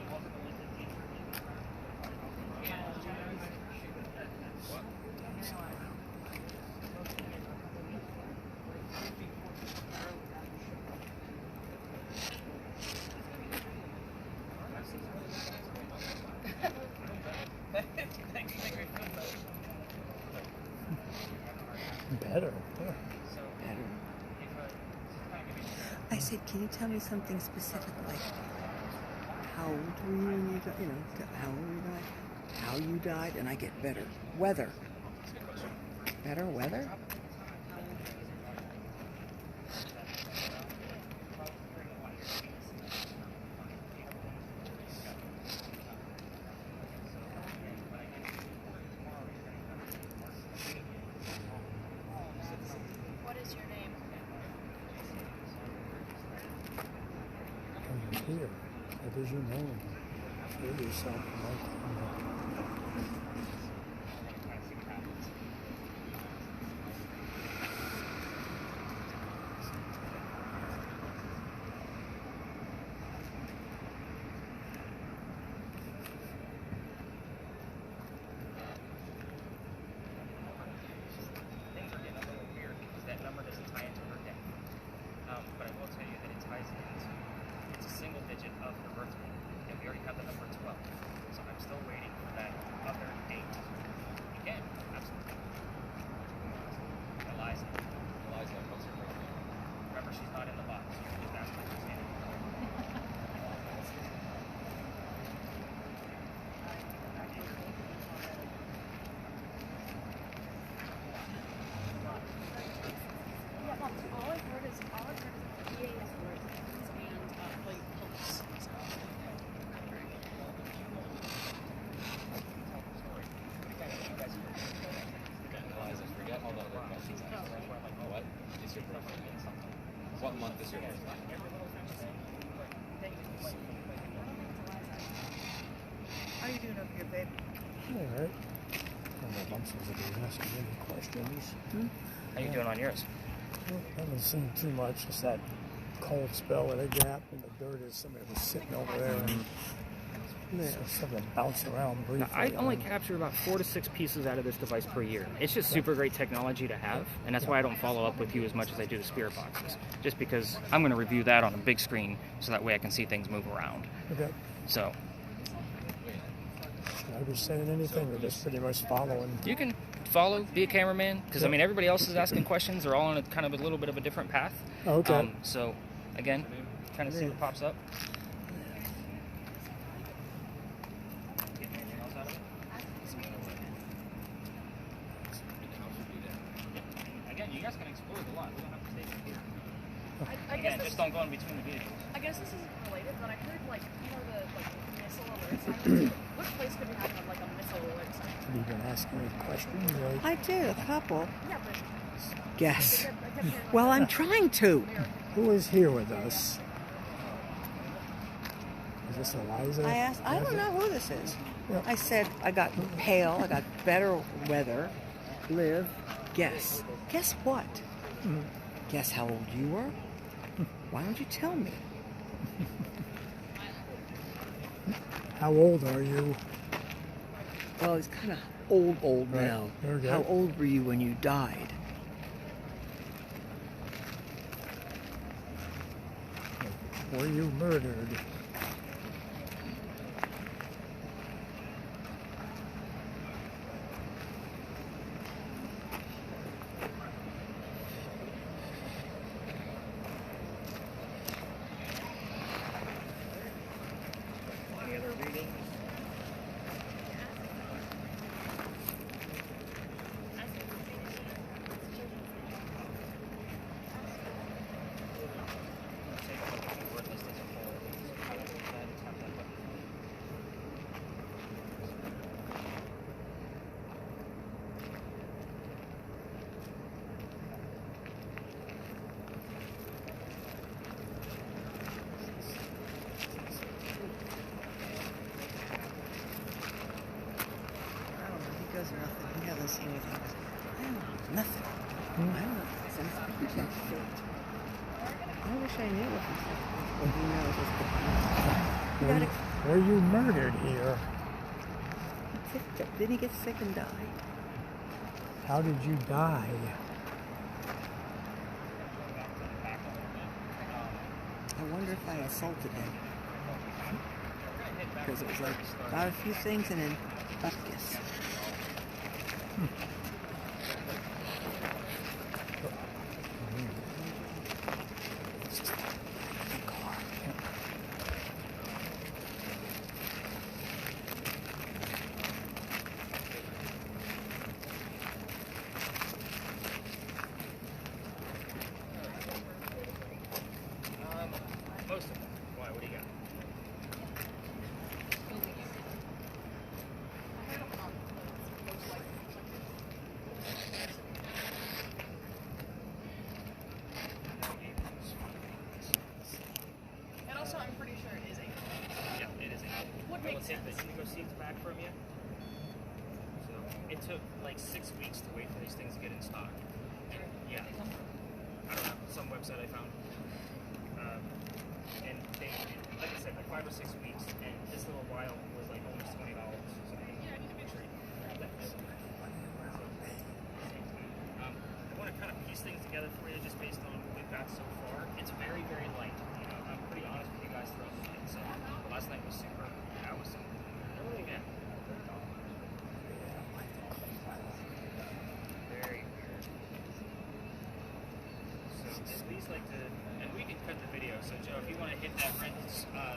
Better. I said, can you tell me something specific, like how old were you when you died? You know, how old you died, how you died, and I get better weather. Better weather? What is your name? I'm here. What is your name? Give yourself Things are getting a little weird because that number doesn't tie into her death. But I will tell you that it ties into, it's a single digit of her birth date. And we already have the number 12. So I'm still waiting for that other date. Again, absolutely. Eliza. Eliza, what's your birthday? Remember, she's not in the box. You can just ask her her name. Yeah, Mom, all I've heard is PA's words and like police. Eliza, forget all the other questions I asked. What is your birthday? What month is your birthday? How you doing up here, babe? all right. I don't know if I'm supposed to be asking any questions. How you doing on yours? Well, I haven't seen too much. Just that cold spell in the gap in the dirt is somebody was sitting over there and something bouncing around briefly. Now, I only capture about 4 to 6 pieces out of this device per year. It's just super great technology to have, and that's why I don't follow up with you as much as I do the spirit boxes. Just because I'm going to review that on a big screen, so that way I can see things move around. Okay. So Should I be saying anything or just pretty much following? you can follow, be a cameraman, because I mean everybody else is asking questions. They're all on a kind of a little bit of a different path. Okay. So again, kind of see what pops up. Again, you guys can explore the lot. We don't have to stay here. I guess Again, this, just don't go in between the vehicles. I guess this isn't related, but I heard like you know the like missile alert sign. What place could be having like a missile alert sign? Have you been asking me questions? Like, I did, a couple. Yeah, but Guess. I kept hearing, like, Well, I'm trying to. who is here with us? Is this Eliza? I asked, I don't know who this is. I said, I got pale, I got better weather, live, guess. Guess what? Guess how old you were? Why don't you tell me? How old are you? Well, he's kind of old Right. now. Very good. How old were you when you died? Were you murdered? Any other readings? I don't know. He does nothing. He doesn't see anything. I don't know. Nothing. I don't know. Some suspicious shit. I wish I knew what he said. But he knows what's going on. Were you murdered here? Did he get sick and die? How did you die? I wonder if I assaulted him. Because it was like, got a few things and then, yes. Most of them. Why? What do you got? And also, I'm pretty sure it is a. Yeah, it is. What makes Take the sense? indigo seeds back from you. So it took like 6 weeks to wait for these things to get in stock. Yeah. I don't know. Some website I found. And they, like I said, like 5 or 6 weeks, and this little vial was like almost $20. So yeah, I need to make sure you grab that. I want to kind of piece things together for you just based on what we've got so far. It's very, very light. You know, I'm pretty honest with you guys throughout the night. So last night was super. That was super. Yeah. Very weird. So at least like to, and we can cut the video. So Joe, if you want to hit that red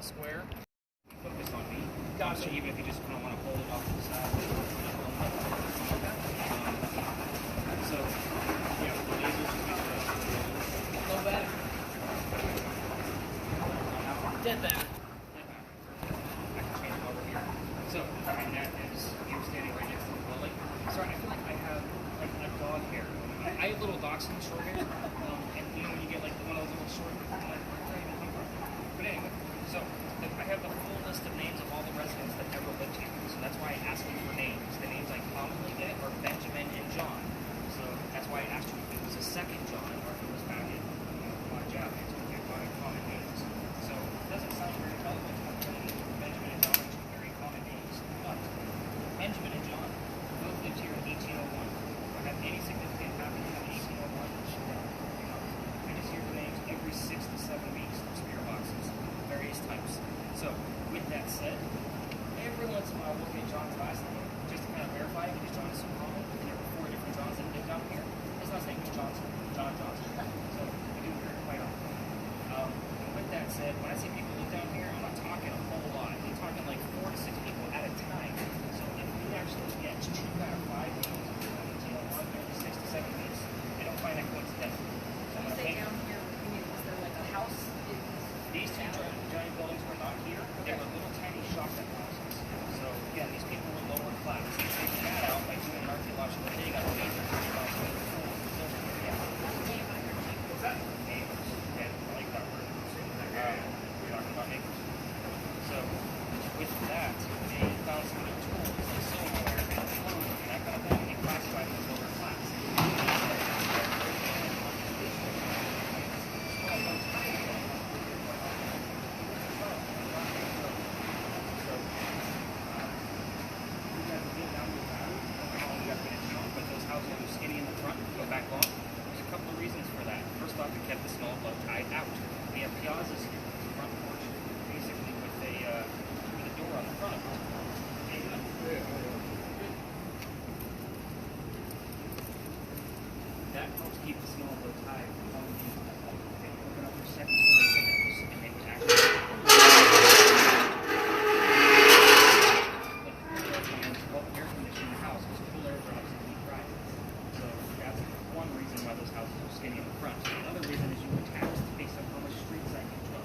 square, focus on me. Gotcha. Even if you just kind of want to hold it off to the side. So yeah, the laser should be Go back. Dead back. I can change it over here. So right now is you're standing right next to the lily. Sorry, I feel like I have like a dog hair. I have little dachshund short hair, and you know when you get like one of those little short. But anyway, so I have the full list of names of all the residents that ever lived here. So that's why I asked you for names. The names I commonly get are Benjamin and John. So that's why I asked you if it was a second John or if it was back in Japanese. You're common names. So it doesn't sound very relevant. Benjamin and John are two very common names. But Benjamin and John both lived here in 1801. Do I have any significant happening in 1801? I just hear the names every 6 to 7 weeks from spirit boxes, various types. So with that said, every once in a while we'll get John's last name. kept the small flow tide out. We have piazzas here, front porch, basically with a door on the front. That helps keep the small flow tide from falling into the hole. They open up their second-story windows, and they would actually air conditioning the house because cool air drops in heat rises. So that's one reason why those houses are skinny in the front. Another reason is you would tax based on how much street side control.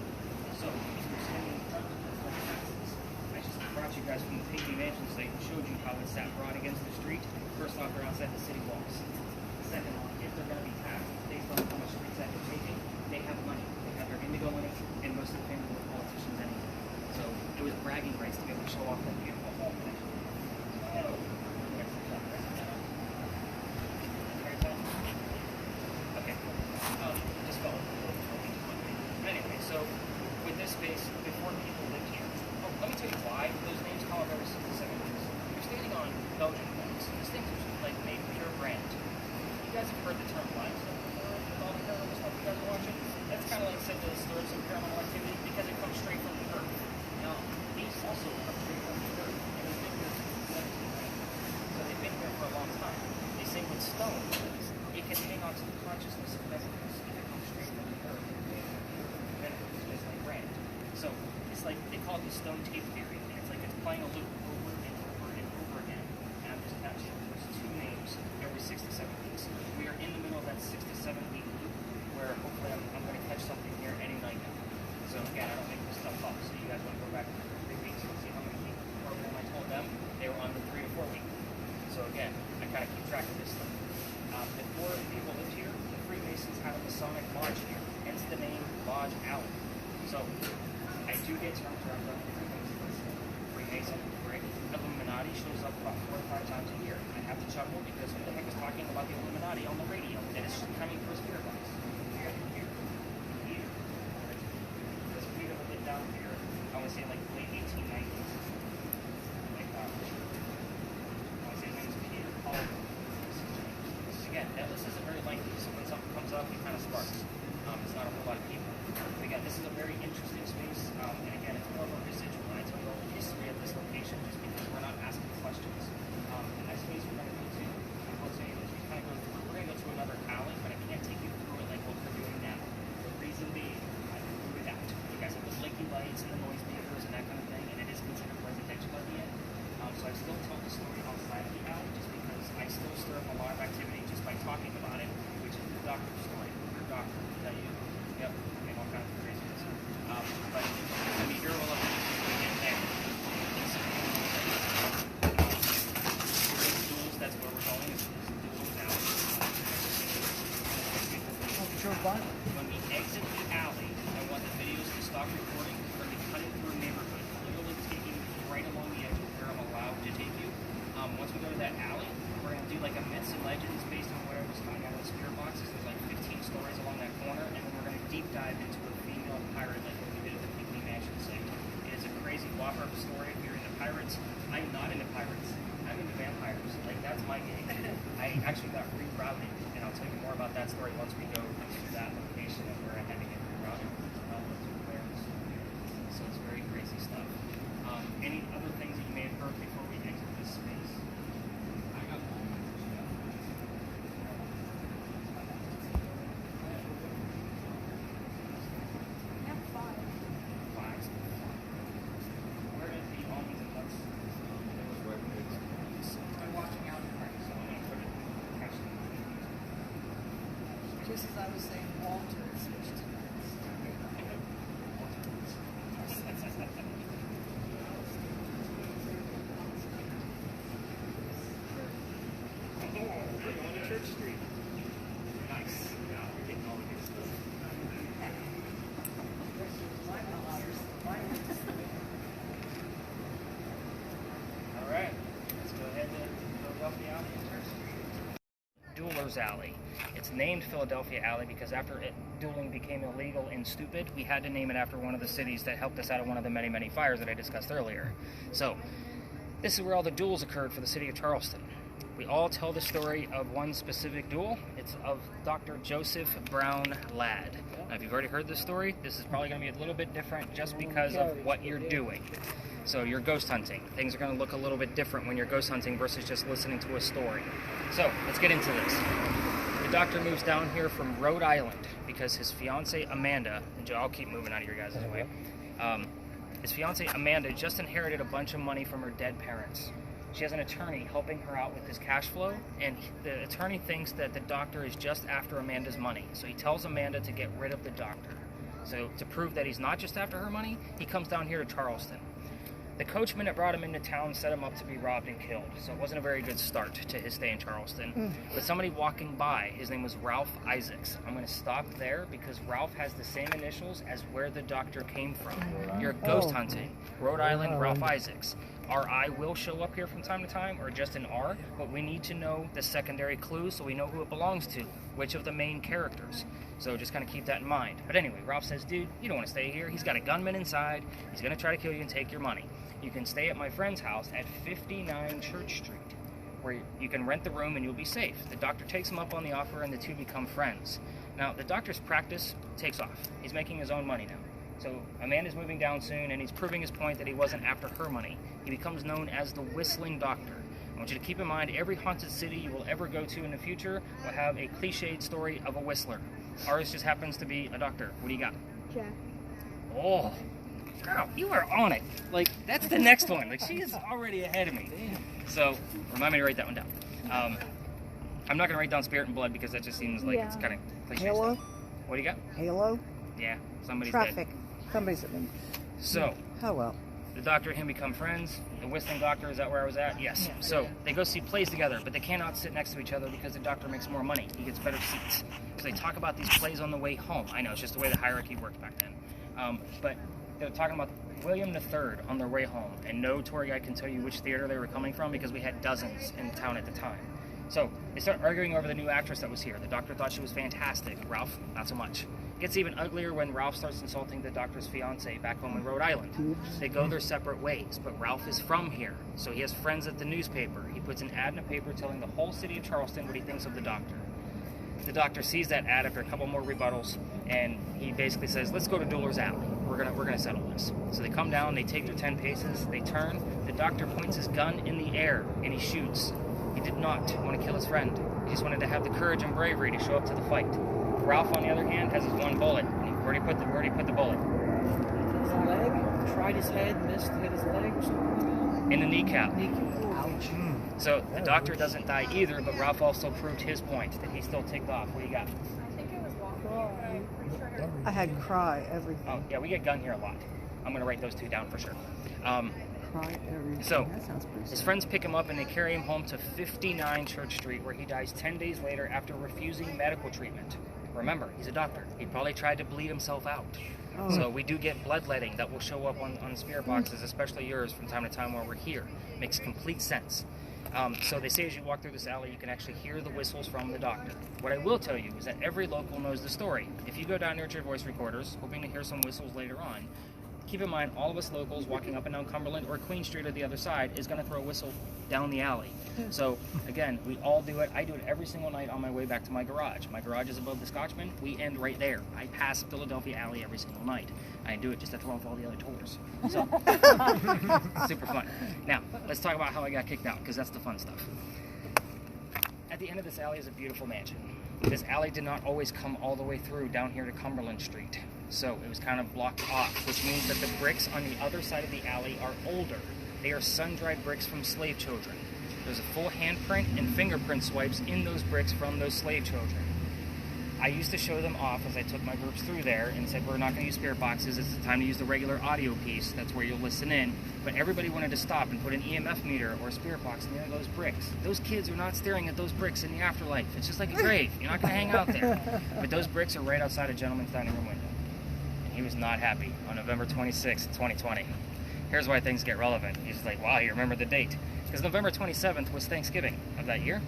So if you're skinny in the front, that's like taxes. I just brought you guys from the Pinky Mansion site and showed you how it's sat broad against the street. First off, they're outside the city walls. Second off, if they're going to be taxed based on how much street side they're taking, they have money. They have their indigo money, and most of the family were politicians anyway. So it was bragging rights to be able to show off that beautiful home. Okay, just follow. Anyway, so with this space, before people lived here, let me tell you why those names call it over 67 years. You're standing on Belgian homes. These things are like made pure brand. You guys have heard the term limestone before with all the paranormal stuff you guys are watching? That's kind of like said to stir some paranormal activity because it comes straight from the earth. Now, these also come straight from the earth, and they've been here since the 1700s. So they've been here for a long time. They say with stone, it can hang on to the consciousness of memories if it comes straight from the earth. It's like brand. So it's like they call it the stone tape theory, and it's like it's playing a loop over and over and over again. And I'm just catching those two names every 6 to 7 weeks. We are in the middle of that 6 to 7 week loop where hopefully I'm going to catch something here any night now. So again, I don't make this stuff up. So you guys want to go back to 3 weeks and see how many week program I told them they were on the 3 to 4 week. So again, I kind of keep track of this stuff. Before people lived here, the Freemasons had a Masonic lodge here, hence the name Lodge Alley. So I do get terms around the Freemason, right? Illuminati shows up about 4 or 5 times a year. I have to chuckle because who the heck is talking about the Illuminati on the radio? And it's coming for a spirit box. Here. This Peter lived down here, I want to say like late 1890s. Like, I want to say his name is Peter Paul. Again, this isn't very lengthy, so when something comes up, it kind of sparks. It's not a whole lot of people. But again, this is a very interesting space, and again, it's more of a residual. I tell you all the history of this location just because we're not asking questions. The next space we're going to go to, I will say, is we kind of go through, we're going to go to another alley, but I can't take you through it like what we're doing now. The reason being, I can do it out. You guys have the blinky lights and the noise meters and that kind of thing, and it is considered residential at the end. So I still tell the story outside of the alley just because I still stir up a lot of activity just by talking about it, which is the doctor's story. Your doctor will tell you, yep, and all kinds of craziness. But I mean, you're all up to get there. Duels, that's where we're going. Is duels alley. When we exit the alley, I want the videos to stop recording. We're going to be cutting through a neighborhood, literally taking you right along the edge of where I'm allowed to take you. Once we go to that alley, we're going to do like a myths and legends based on where it was coming out of the spirit boxes. There's like 15 stories along that corner, and then we're going to deep dive into a female pirate like what we did at the Pinky Mansion site. It is a crazy whopper of a story. If you're into pirates, I'm not into pirates. I'm into vampires. Like, that's my game. I actually got rerouted, and I'll tell you more about that story once we go to that location and where I had to get rerouted. So it's very crazy stuff. Any other things that you may have heard before we exit this space? I got one. Five. Where is the almonds and nuts? I'm watching out for it. So I'm going to put it Just as I was saying, Walter switched to we're going to Church Street. Nice. Yeah, we're getting all the good stuff. All right, let's go ahead to Philadelphia Alley and Church Street. Dueler's Alley. It's named Philadelphia Alley because after dueling became illegal and stupid, we had to name it after one of the cities that helped us out of one of the many, many fires that I discussed earlier. So, this is where all the duels occurred for the city of Charleston. we all tell the story of one specific duel. It's of Dr. Joseph Brown Ladd. Now, if you've already heard this story, this is probably going to be a little bit different just because of what you're doing. So you're ghost hunting. Things are going to look a little bit different when you're ghost hunting versus just listening to a story. So let's get into this. The doctor moves down here from Rhode Island because his fiancee Amanda, and I'll keep moving out of your guys' way. His fiancee Amanda just inherited a bunch of money from her dead parents. She has an attorney helping her out with this cash flow, and the attorney thinks that the doctor is just after Amanda's money. So he tells Amanda to get rid of the doctor. So to prove that he's not just after her money, he comes down here to Charleston. The coachman that brought him into town set him up to be robbed and killed, so it wasn't a very good start to his stay in Charleston. But somebody walking by, his name was Ralph Isaacs. I'm going to stop there because Ralph has the same initials as where the doctor came from. You're ghost hunting. Rhode Island, Ralph Isaacs. Our I will show up here from time to time, or just an R, but we need to know the secondary clues so we know who it belongs to, which of the main characters. So just kind of keep that in mind. But anyway, Ralph says, dude, you don't want to stay here. He's got a gunman inside. He's going to try to kill you and take your money. You can stay at my friend's house at 59 Church Street, where you can rent the room and you'll be safe. The doctor takes him up on the offer and the two become friends. Now, the doctor's practice takes off. He's making his own money now. So Amanda's moving down soon, and he's proving his point that he wasn't after her money. He becomes known as the Whistling Doctor. I want you to keep in mind, every haunted city you will ever go to in the future will have a cliched story of a whistler. Ours just happens to be a doctor. What do you got? Jack. Oh, girl, you are on it. Like, that's the next one. Like, she is already ahead of me. So, remind me to write that one down. I'm not going to write down Spirit and Blood because that just seems like it's kind of cliche Halo? stuff. What do you got? Halo? Yeah, somebody's Traffic. dead. Somebody's at me. So, Oh well. the doctor and him become friends. The Whistling Doctor, is that where I was at? Yes. So they go see plays together, but they cannot sit next to each other because the doctor makes more money. He gets better seats. So they talk about these plays on the way home. I know, it's just the way the hierarchy worked back then. But they're talking about William III on their way home, and no tour guide can tell you which theater they were coming from because we had dozens in town at the time. So they start arguing over the new actress that was here. The doctor thought she was fantastic. Ralph, not so much. It gets even uglier when Ralph starts insulting the doctor's fiance back home in Rhode Island. They go their separate ways, but Ralph is from here, so he has friends at the newspaper. He puts an ad in a paper telling the whole city of Charleston what he thinks of the doctor. The doctor sees that ad after a couple more rebuttals, and he basically says, let's go to Dueler's Alley. We're gonna settle this. So they come down, they take their 10 paces, they turn, the doctor points his gun in the air, and he shoots. He did not want to kill his friend. He just wanted to have the courage and bravery to show up to the fight. Ralph, on the other hand, has his one bullet, and he already put the bullet. His leg, tried his head, missed, hit his leg or something. In the kneecap. Ouch. So the doctor doesn't die either, but Ralph also proved his point, that he's still ticked off. What do you got? I think it was Walker. I had cry everything. Oh, yeah, we get gun here a lot. I'm going to write those two down for sure. Cry everything. So, That sounds pretty his sad. friends pick him up and they carry him home to 59 Church Street, where he dies 10 days later after refusing medical treatment. Remember, he's a doctor. He probably tried to bleed himself out. Oh. So we do get bloodletting that will show up on spirit boxes, especially yours, from time to time while we're here. Makes complete sense. So they say as you walk through this alley, you can actually hear the whistles from the doctor. What I will tell you is that every local knows the story. If you go down there to your voice recorders, hoping to hear some whistles later on, keep in mind, all of us locals walking up and down Cumberland or Queen Street or the other side is going to throw a whistle down the alley. So, again, we all do it. I do it every single night on my way back to my garage. My garage is above the Scotchman. We end right there. I pass Philadelphia Alley every single night. I do it just to throw off all the other tours. So, super fun. Now, let's talk about how I got kicked out, because that's the fun stuff. At the end of this alley is a beautiful mansion. This alley did not always come all the way through down here to Cumberland Street. So it was kind of blocked off, which means that the bricks on the other side of the alley are older. They are sun-dried bricks from slave children. There's a full handprint and fingerprint swipes in those bricks from those slave children. I used to show them off as I took my groups through there and said, we're not going to use spirit boxes, it's the time to use the regular audio piece, that's where you'll listen in. But everybody wanted to stop and put an EMF meter or a spirit box near those bricks. Those kids are not staring at those bricks in the afterlife. It's just like a grave. You're not going to hang out there. But those bricks are right outside a gentleman's dining room window. And he was not happy on November 26, 2020. Here's why things get relevant. He's like, wow, you remember the date. Because November 27th was Thanksgiving of that year.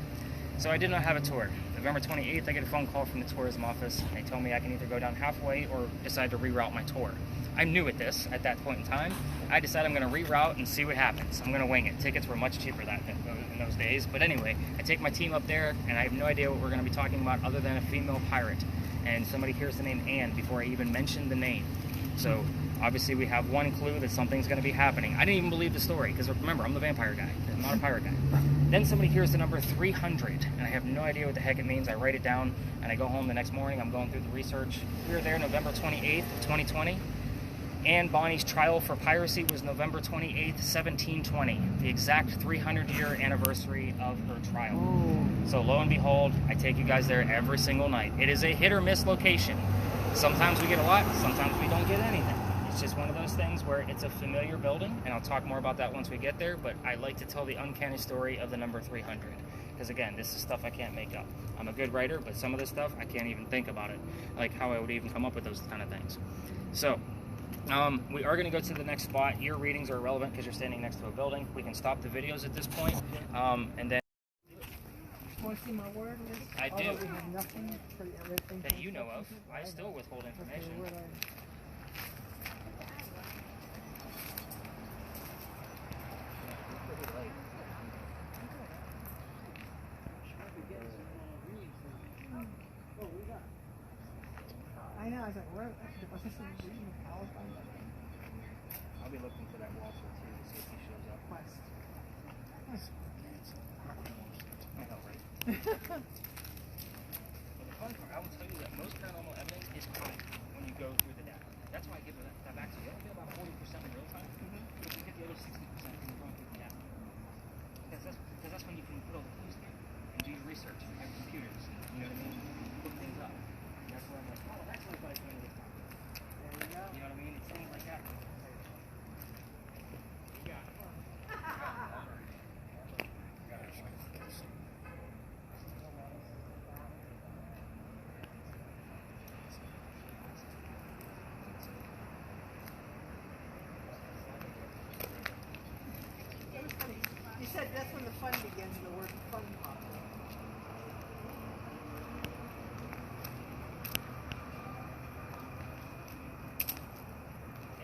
So I did not have a tour. November 28th, I get a phone call from the tourism office. They told me I can either go down halfway or decide to reroute my tour. I'm new at this at that point in time. I decided I'm going to reroute and see what happens. I'm going to wing it. Tickets were much cheaper in those days. But anyway, I take my team up there, and I have no idea what we're going to be talking about other than a female pirate. And somebody hears the name Anne before I even mention the name. So obviously we have one clue that something's going to be happening. I didn't even believe the story, because remember, I'm the vampire guy. I'm not a pirate guy. Then somebody hears the number 300, and I have no idea what the heck it means. I write it down, and I go home the next morning. I'm going through the research. We were there November 28th, 2020. Anne Bonny's trial for piracy was November 28th, 1720, the exact 300-year anniversary of her trial. So lo and behold, I take you guys there every single night. It is a hit-or-miss location. Sometimes we get a lot, sometimes we don't get anything. It's just one of those things where it's a familiar building, and I'll talk more about that once we get there, but I like to tell the uncanny story of the number 300. Because again, this is stuff I can't make up. I'm a good writer, but some of this stuff, I can't even think about it. Like how I would even come up with those kind of things. So, we are going to go to the next spot. Your readings are irrelevant because you're standing next to a building. We can stop the videos at this point, and then... Want to see my word list? I do. Although we have nothing for everything. That you know of. I still withhold information. I know, I was like, where? Was this in the Palestine? I'll be looking for that Walter too to see if he shows up. Quest. I know, right? But the fun part, I will tell you that most paranormal evidence is caught when you go through the data. That's why I give that back to you. I don't get about 40% in real time, but you get the other 60% when you're going through the data. Because that's when you can put all the clues there and do your research and have computers. You know what I mean? Look things up. And that's where I'm like, oh, that's like what I came to this time. There you go. You know what I mean? It's things like that. You got it. It was funny. You said that's when the fun begins, and the word fun popped up.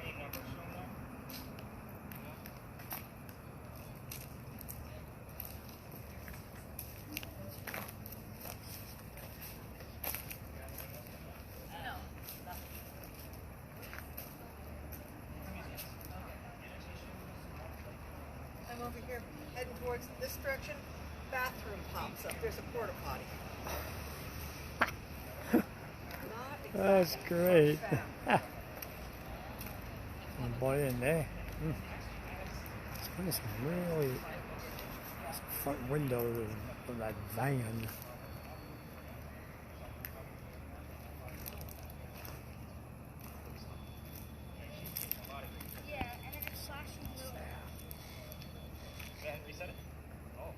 Any numbers showing up? I'm over here heading towards this direction. Bathroom pops up. There's a porta potty. Not exactly That's great. found. Oh, boy, in there. It's really this front window of that van. Yeah, and then it's flashing blue. Go ahead and reset it. Oh.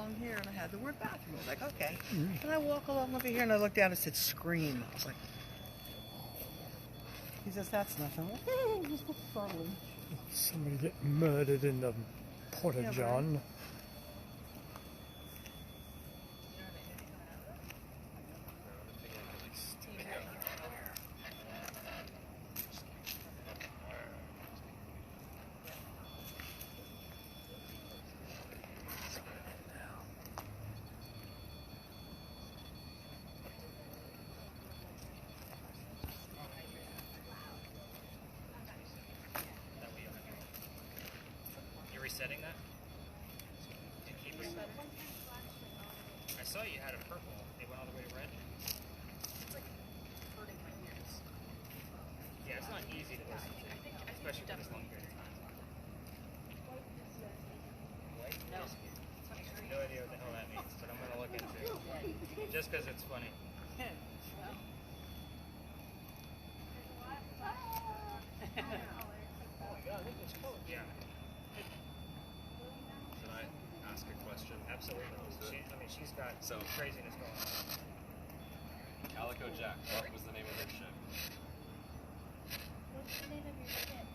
along here, and I had the word bathroom. I was like, okay. And I walk along over here, and I look down, and it said scream. I was like, he says, that's nothing. I'm like, hey, just look startling. Somebody get murdered in the Porta Yeah, John. right. You're resetting that? And keep resetting. I saw you had a purple. It went all the way to red. It's like hurting my ears. Yeah, it's not easy to listen to, especially for this long period of time. White? No. No idea what the hell that means, but I'm gonna look into it. Just because it's funny. Yeah, Can I ask a question? absolutely. She's got some craziness going on. Calico Jack, what was the name of their ship? What's the name of your ship?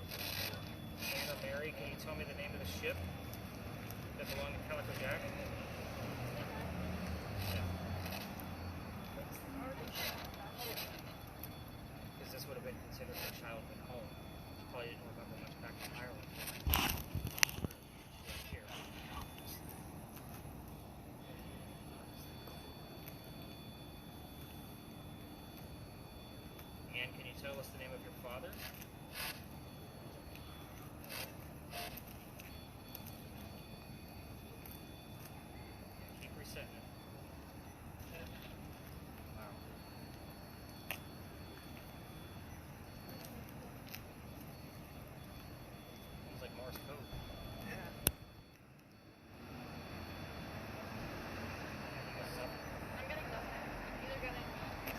Anna Mary, can you tell me the name of the ship that belonged to Calico Jack? Yeah. Because this would have been considered her childhood home. She probably didn't remember much back in Ireland. Here. Anne, can you tell us the name of your father? Keep resetting it. Wow. Sounds like Morse code. I'm getting nothing. I'm either getting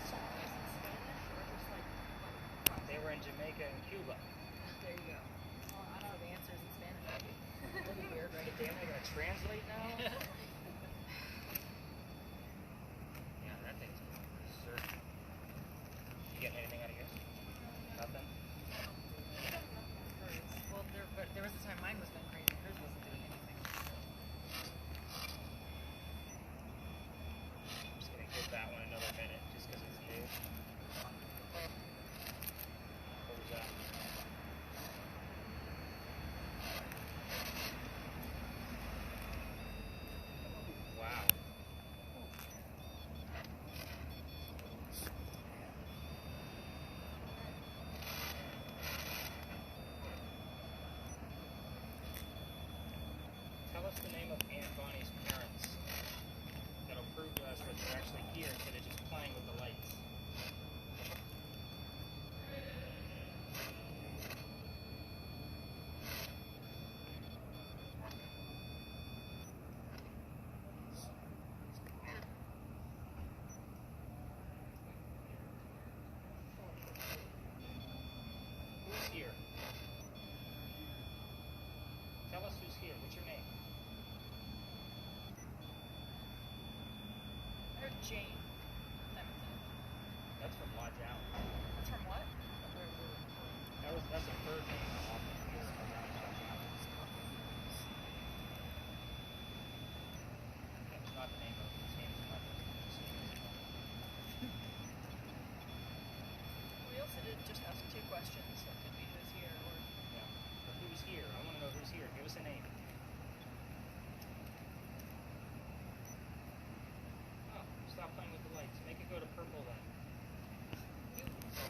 songs in Spanish or just like. They were in Jamaica and Cuba. There you go. Well, I don't know the answers in Spanish. That'd be weird, right? Damn, they're gonna translate now? Yeah, that thing's certain. You getting anything out of yours? Nothing? Well, there was a time mine was going crazy. Hers wasn't doing anything. I'm just gonna give that one another minute just because it's new. What was that? Wow. Tell us the name of Aunt Bonnie's parents. That'll prove to us that they're actually here instead of just playing with the lights. Who's here? Tell us who's here. What's your name? I heard Jane. That's from Lodge Allen. That's from what? That's a third name. That's not the name of his name. Is not We also did just ask 2 questions. So it could be who's here or. yeah. But who's here? I want to know who's here. Give us a name. Oh, stop playing with the lights. Make it go to purple then.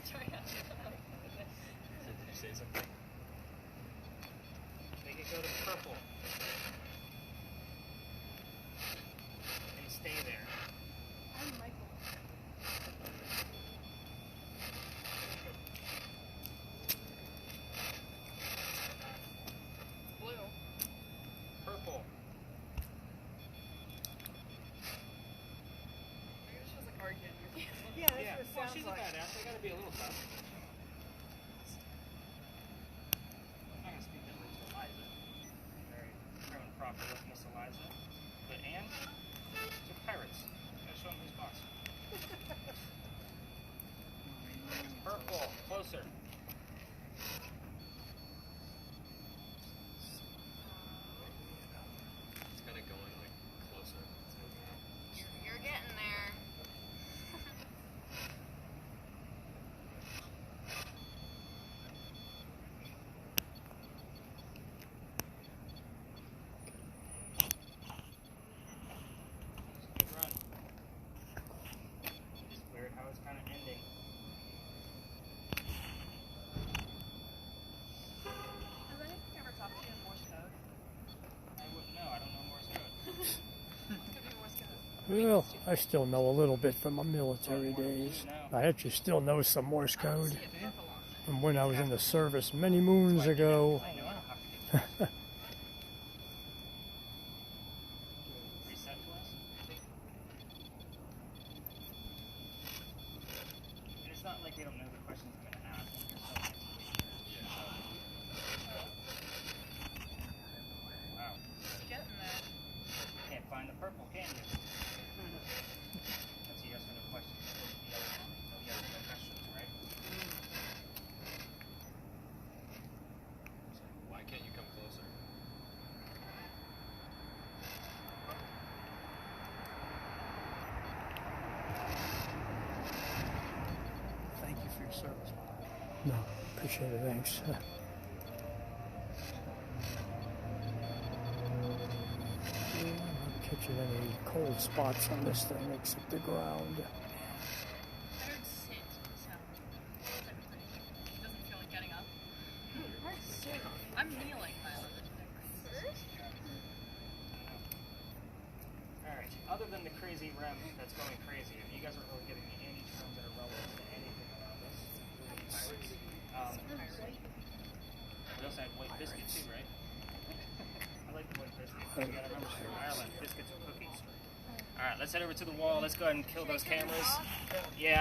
Sorry, Did you say something? Make it go to purple. And stay there. I'm Michael. Blue. Purple. sounds she's like. a badass. They gotta be a little tough. I'm not gonna speak that word to Eliza. Very prim and proper with Miss Eliza. But Anne, they're pirates. Gotta show them who's boss. Purple, closer. It's kind of going like closer. You're getting there. Good run. It's weird how it's kind of ending. Has anyone ever talked to you in Morse code? I wouldn't know. I don't know Morse code. Could be Morse code. Well, I still know a little bit from my military days. I actually still know some Morse code See a purple on it. from when I was in the service many moons ago. I know. I don't have to get reset for us. And it's not like we don't know the questions we're going to ask. Wow. Getting there. Can't find the purple, can you? That's a yes or no question. No yes or no questions, right? Why can't you come closer? Thank you for your service. No, appreciate it, thanks. I'm not catching any cold spots on this thing except the ground. I heard sit sound. It doesn't feel like getting up. I heard sit. I'm kneeling, Tyler. Alright, other than the crazy REM that's going crazy, if you guys aren't really getting any terms that are relevant to anything around us, pirates. We also had white biscuit too, right? I like the white biscuit. You gotta remember, from Ireland, biscuits are cookies. Alright, let's head over to the wall. Let's go ahead and kill those cameras. Yeah.